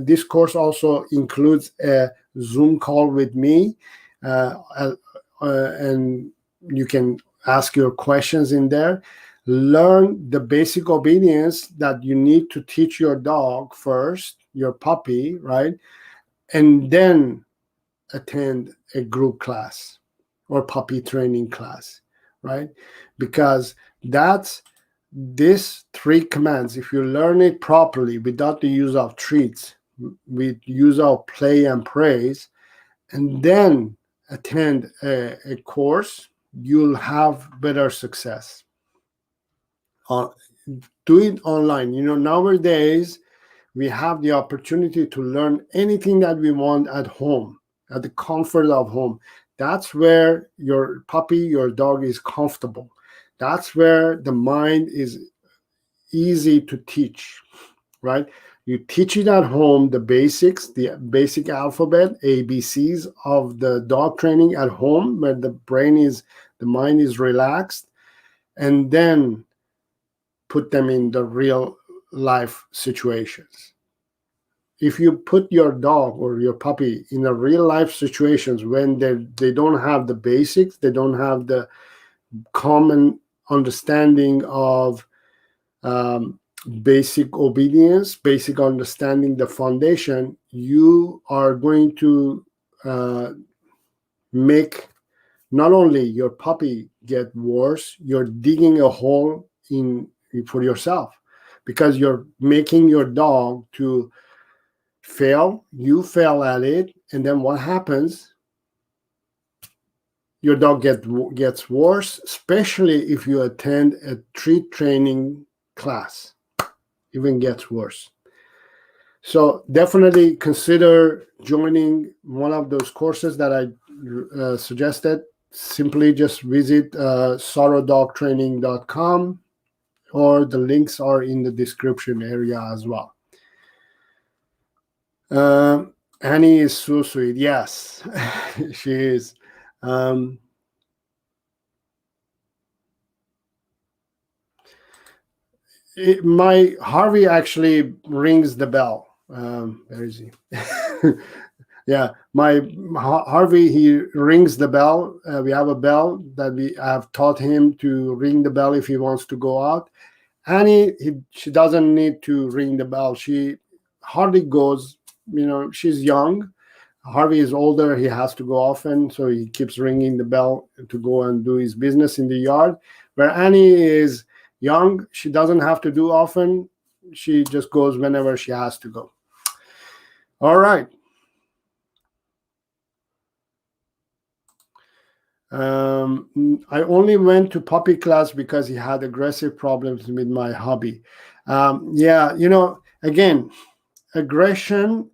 this course also includes a Zoom call with me, and you can ask your questions in there. Learn the basic obedience that you need to teach your dog first, your puppy, right? And then attend a group class or puppy training class, right? Because these 3 commands, if you learn it properly without the use of treats, with use of play and praise, and then attend a course, you'll have better success. Do it online. Nowadays we have the opportunity to learn anything that we want at home, at the comfort of home. That's where your puppy, your dog is comfortable. That's where the mind is easy to teach, right? You teach it at home, the basics, the basic alphabet, ABCs of the dog training at home, where the mind is relaxed, and then put them in the real life situations. If you put your dog or your puppy in a real life situations when they don't have the basics, they don't have the common understanding of basic obedience, basic understanding the foundation, you are going to make not only your puppy get worse, you're digging a hole in for yourself, because you're making your dog to fail. You fail at it, and then what happens? Your dog gets worse, especially if you attend a treat training class. Even gets worse. So definitely consider joining one of those courses that I suggested. Simply just visit sarodogtraining.com, or the links are in the description area as well. Annie is so sweet. Yes, she is. My Harvey actually rings the bell. Where is he? Yeah, my Harvey, he rings the bell. We have a bell that we have taught him to ring the bell if he wants to go out. Annie, she doesn't need to ring the bell. She hardly goes. She's young. Harvey is older. He has to go often, so he keeps ringing the bell to go and do his business in the yard. Where Annie is young, she doesn't have to do often. She just goes whenever she has to go. All right. I only went to puppy class because he had aggressive problems with my hubby. Yeah, again, aggression.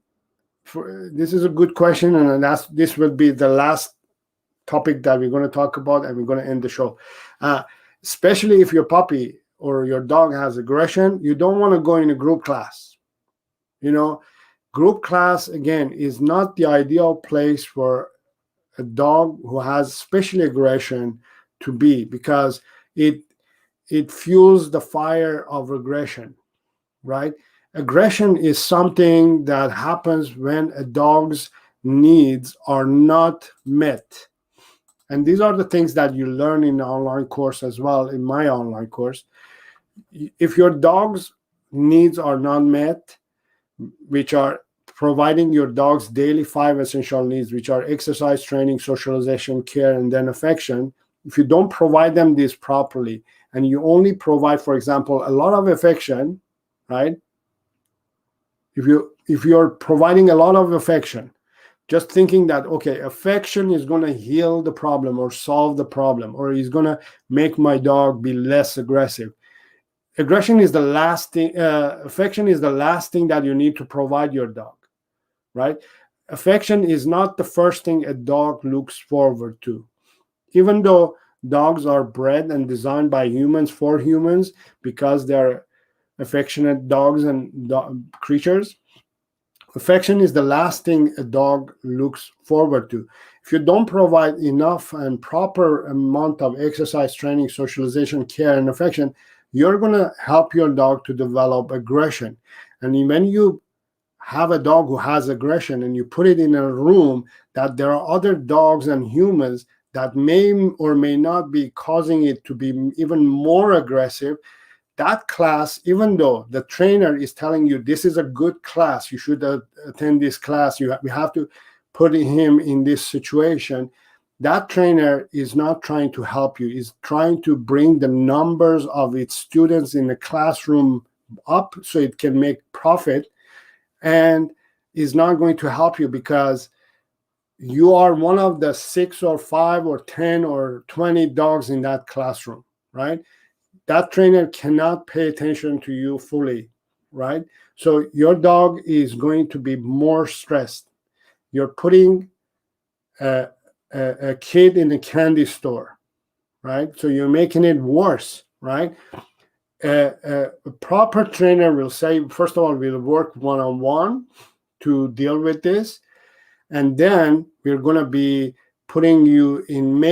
This is a good question, and this will be the last topic that we're going to talk about, and we're going to end the show. Especially if your puppy or your dog has aggression, you don't want to go in a group class. Group class, again, is not the ideal place for a dog who has especially aggression to be, because it fuels the fire of aggression, right? Aggression is something that happens when a dog's needs are not met. And these are the things that you learn in the online course as well, in my online course. If your dog's needs are not met, which are providing your dog's daily 5 essential needs, which are exercise, training, socialization, care, and then affection, if you don't provide them this properly, and you only provide, for example, a lot of affection, right? If you're providing a lot of affection, just thinking that, okay, affection is going to heal the problem or solve the problem, or is going to make my dog be less aggressive. Aggression is the last thing, affection is the last thing that you need to provide your dog, right? Affection is not the first thing a dog looks forward to. Even though dogs are bred and designed by humans for humans, because they're affectionate dogs and creatures, affection is the last thing a dog looks forward to. If you don't provide enough and proper amount of exercise, training, socialization, care, and affection, you're going to help your dog to develop aggression. And when you have a dog who has aggression and you put it in a room that there are other dogs and humans that may or may not be causing it to be even more aggressive, that class, even though the trainer is telling you this is a good class, you should attend this class, we have to put him in this situation, that trainer is not trying to help you, is trying to bring the numbers of its students in the classroom up so it can make profit, and is not going to help you because you are one of the 6 or 5 or 10 or 20 dogs in that classroom, right? That trainer cannot pay attention to you fully, right? So your dog is going to be more stressed. You're putting a kid in a candy store, right? So you're making it worse, right? A proper trainer will say, first of all, we'll work one-on-one to deal with this. And then we're going to be putting you in,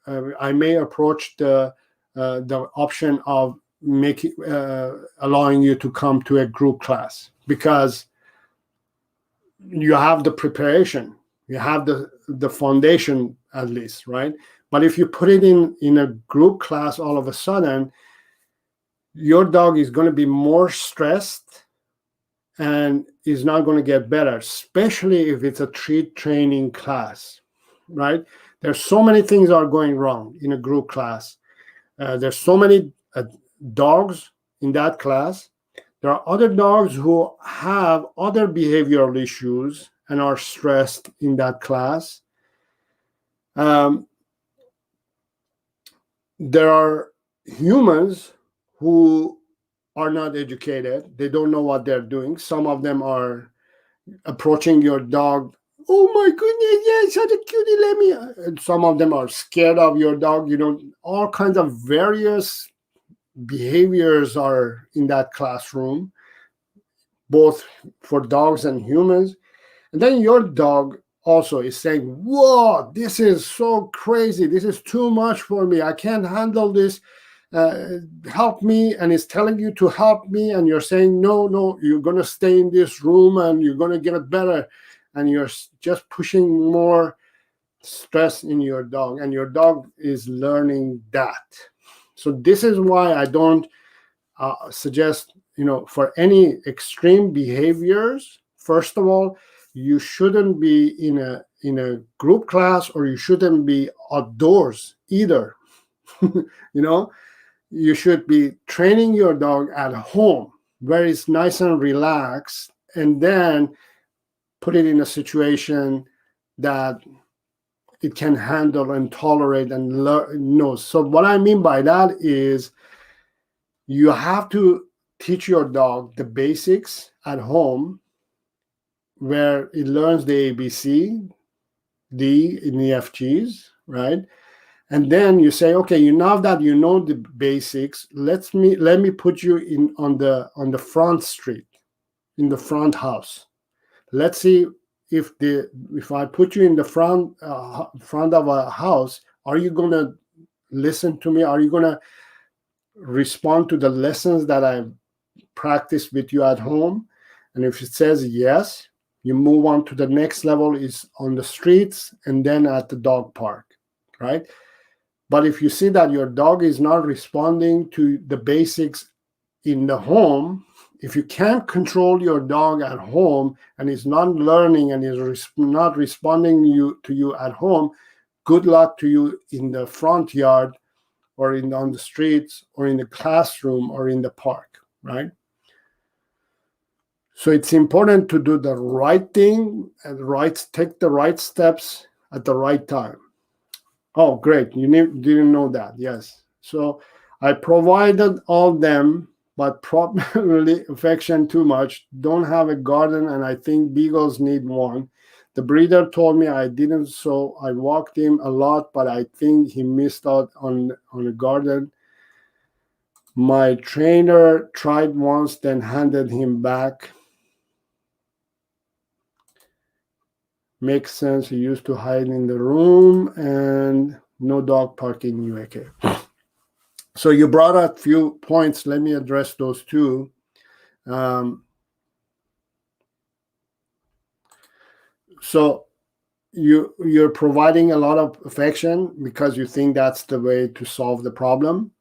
I may approach the option of allowing you to come to a group class, because you have the preparation, you have the foundation at least, right? But if you put it in a group class, all of a sudden your dog is going to be more stressed and is not going to get better, especially if it's a treat training class, right? There's so many things are going wrong in a group class. There's so many dogs in that class. There are other dogs who have other behavioral issues and are stressed in that class. There are humans who are not educated. They don't know what they're doing. Some of them are approaching your dog. Oh my goodness, yeah, such a cutie, let me. And some of them are scared of your dog. All kinds of various behaviors are in that classroom, both for dogs and humans. And then your dog also is saying, whoa, this is so crazy. This is too much for me. I can't handle this. Help me. And it's telling you to help me. And you're saying, no, you're going to stay in this room and you're going to get better. And you're just pushing more stress in your dog. And your dog is learning that. So this is why I don't suggest, for any extreme behaviors, first of all, you shouldn't be in a group class, or you shouldn't be outdoors either. You should be training your dog at home where it's nice and relaxed, and then put it in a situation that it can handle and tolerate and learn. So what I mean by that is you have to teach your dog the basics at home, where it learns the ABC, D, and EFGs, right? And then you say, okay, now that you know the basics, let me put you on the front street, in the front house. Let's see if I put you in the front of a house, are you going to listen to me? Are you going to respond to the lessons that I practiced with you at home? And if it says yes, you move on to the next level, is on the streets and then at the dog park, right? But if you see that your dog is not responding to the basics in the home, if you can't control your dog at home and is not learning and is not responding to you at home, good luck to you in the front yard, or on the streets, or in the classroom, or in the park, right? So it's important to do the right thing and take the right steps at the right time. Oh, great. You didn't know that. Yes. So I provided all them, but probably affection too much. Don't have a garden, and I think beagles need one. The breeder told me I didn't, so I walked him a lot, but I think he missed out on a garden. My trainer tried once, then handed him back. Makes sense. He used to hide in the room, and no dog parking in UAK. So you brought up a few points. Let me address those too. So you're providing a lot of affection because you think that's the way to solve the problem.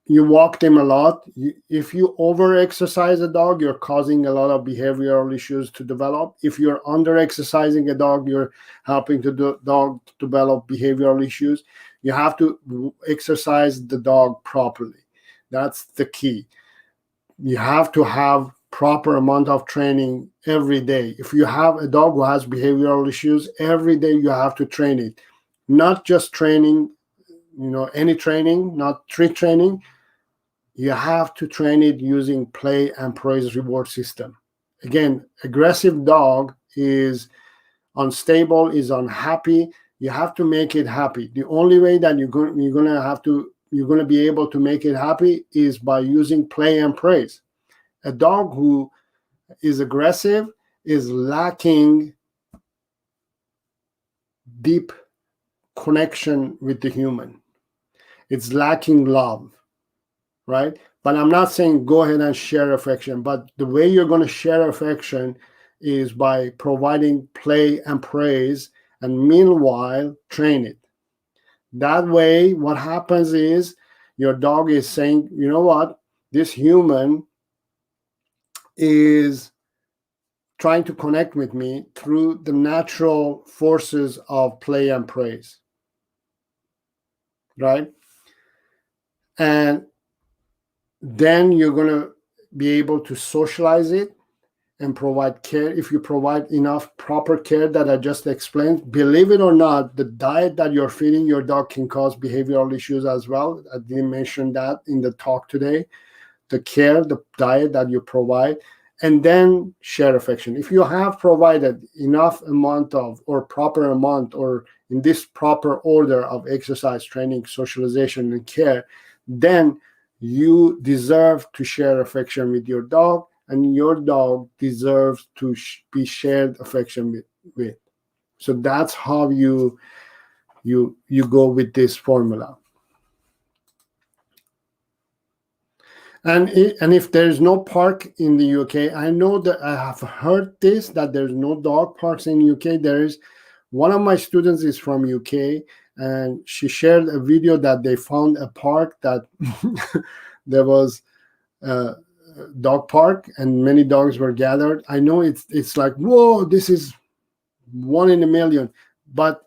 You walk them a lot. If you over-exercise a dog, you're causing a lot of behavioral issues to develop. If you're under-exercising a dog, you're helping the dog develop behavioral issues. You have to exercise the dog properly. That's the key. You have to have proper amount of training every day. If you have a dog who has behavioral issues, every day you have to train it. Not just training, any training, not treat training. You have to train it using play and praise reward system. Again, aggressive dog is unstable, is unhappy. You have to make it happy. The only way that you're going to be able to make it happy is by using play and praise. A dog who is aggressive is lacking deep connection with the human. It's lacking love. Right? But I'm not saying go ahead and share affection, but the way you're going to share affection is by providing play and praise, and meanwhile, train it. That way, what happens is your dog is saying, you know what? this human is trying to connect with me through the natural forces of play and praise, right? And then you're going to be able to socialize it and provide care. If you provide enough proper care that I just explained, believe it or not, the diet that you're feeding your dog can cause behavioral issues as well. I didn't mention that in the talk today. The care, the diet that you provide, and then share affection. If you have provided enough amount of, or proper amount, or in this proper order of exercise, training, socialization, and care, then you deserve to share affection with your dog, and your dog deserves to be shared affection with. So that's how you go with this formula. And if there's no park in the UK, I know that I have heard this, that there's no dog parks in UK. There is. One of my students is from UK, and she shared a video that they found a park that there was a dog park and many dogs were gathered. I know it's like, whoa, this is 1 in a million, but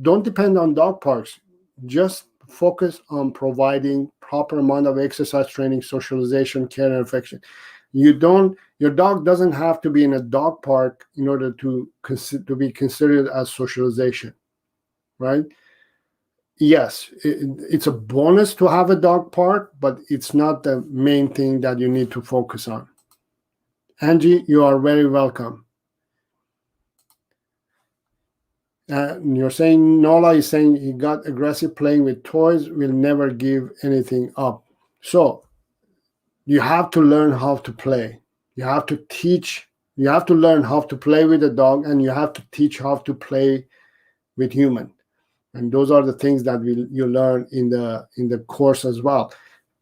don't depend on dog parks. Just focus on providing proper amount of exercise, training, socialization, care, and affection. Your dog doesn't have to be in a dog park in order to be considered as socialization, right? Yes, it's a bonus to have a dog park, but it's not the main thing that you need to focus on. Angie, you are very welcome. You're saying, Nola is saying he got aggressive playing with toys, will never give anything up. So you have to learn how to play. You have to learn how to play with a dog, and you have to teach how to play with human. And those are the things that you learn in the course as well.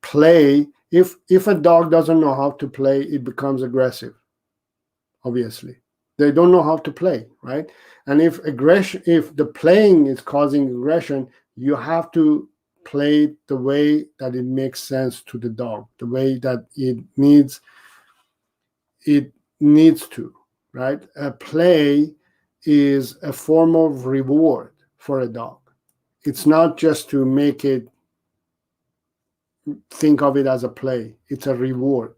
Play. If a dog doesn't know how to play, it becomes aggressive. Obviously, they don't know how to play, right? And if the playing is causing aggression, you have to play the way that it makes sense to the dog, the way that it needs to, right? A play is a form of reward for a dog. It's not just to make it think of it as a play. It's a reward.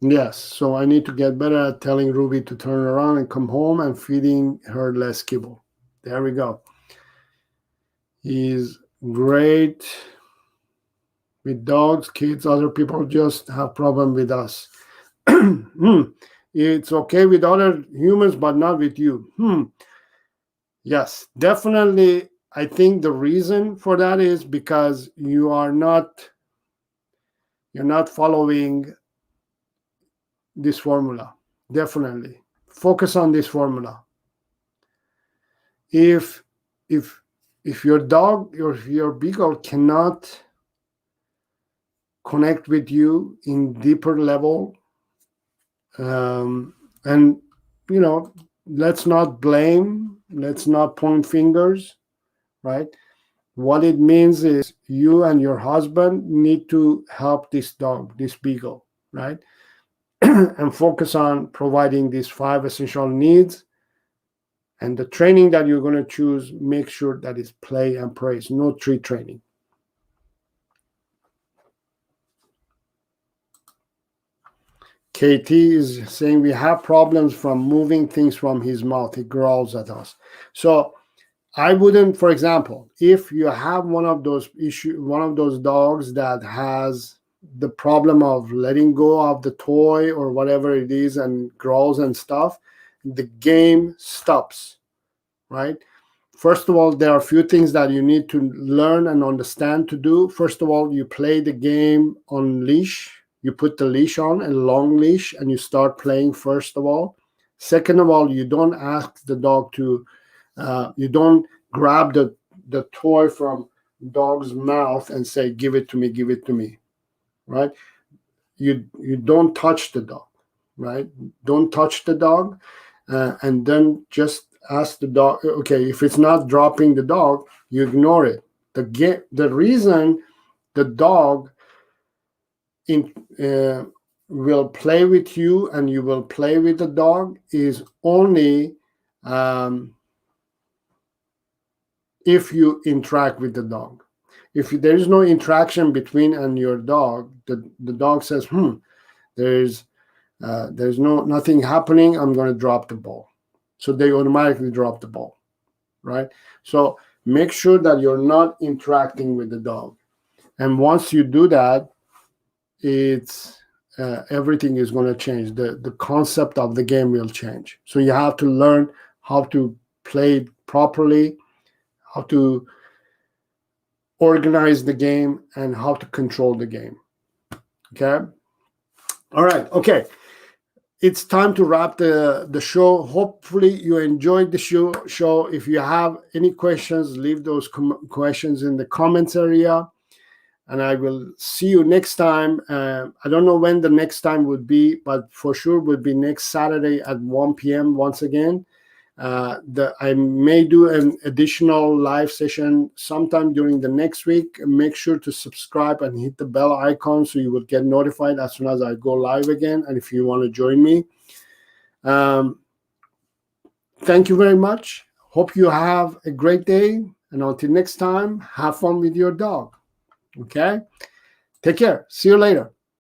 Yes, so I need to get better at telling Ruby to turn around and come home and feeding her less kibble. There we go. He's great with dogs, kids, other people just have problem with us. It's okay with other humans, but not with you. Yes, definitely. I think the reason for that is because you're not following this formula. Definitely focus on this formula. If your dog or your beagle cannot connect with you in deeper level, and let's not blame, let's not point fingers, right? What it means is you and your husband need to help this dog, this beagle, right? And focus on providing these 5 essential needs. And the training that you're going to choose, make sure that it's play and praise, no treat training. KT is saying we have problems from moving things from his mouth. He growls at us. So I wouldn't, for example, if you have one of those dogs that has the problem of letting go of the toy or whatever it is and growls and stuff, the game stops, right? First of all, there are a few things that you need to learn and understand to do. First of all, you play the game on leash. You put the leash on, a long leash, and you start playing first of all. Second of all, you don't ask the dog to, you don't grab the toy from dog's mouth and say, give it to me, right? You don't touch the dog, right? Don't touch the dog, and then just ask the dog, okay, if it's not dropping the dog, you ignore it. The reason the dog will play with you and you will play with the dog is only if you interact with the dog. If there is no interaction between and your dog, the dog says, there's nothing happening, I'm going to drop the ball. So they automatically drop the ball, right? So make sure that you're not interacting with the dog. And once you do that, it's everything is going to change. The concept of the game will change. So you have to learn how to play it properly, how to organize the game, and how to control the game. Okay? All right. Okay. It's time to wrap the show. Hopefully you enjoyed the show. If you have any questions, leave those questions in the comments area. And I will see you next time. I don't know when the next time would be, but for sure would be next Saturday at 1 p.m. once again. I may do an additional live session sometime during the next week. Make sure to subscribe and hit the bell icon so you will get notified as soon as I go live again. And if you want to join me, thank you very much. Hope you have a great day. And until next time, have fun with your dog. Okay? Take care. See you later.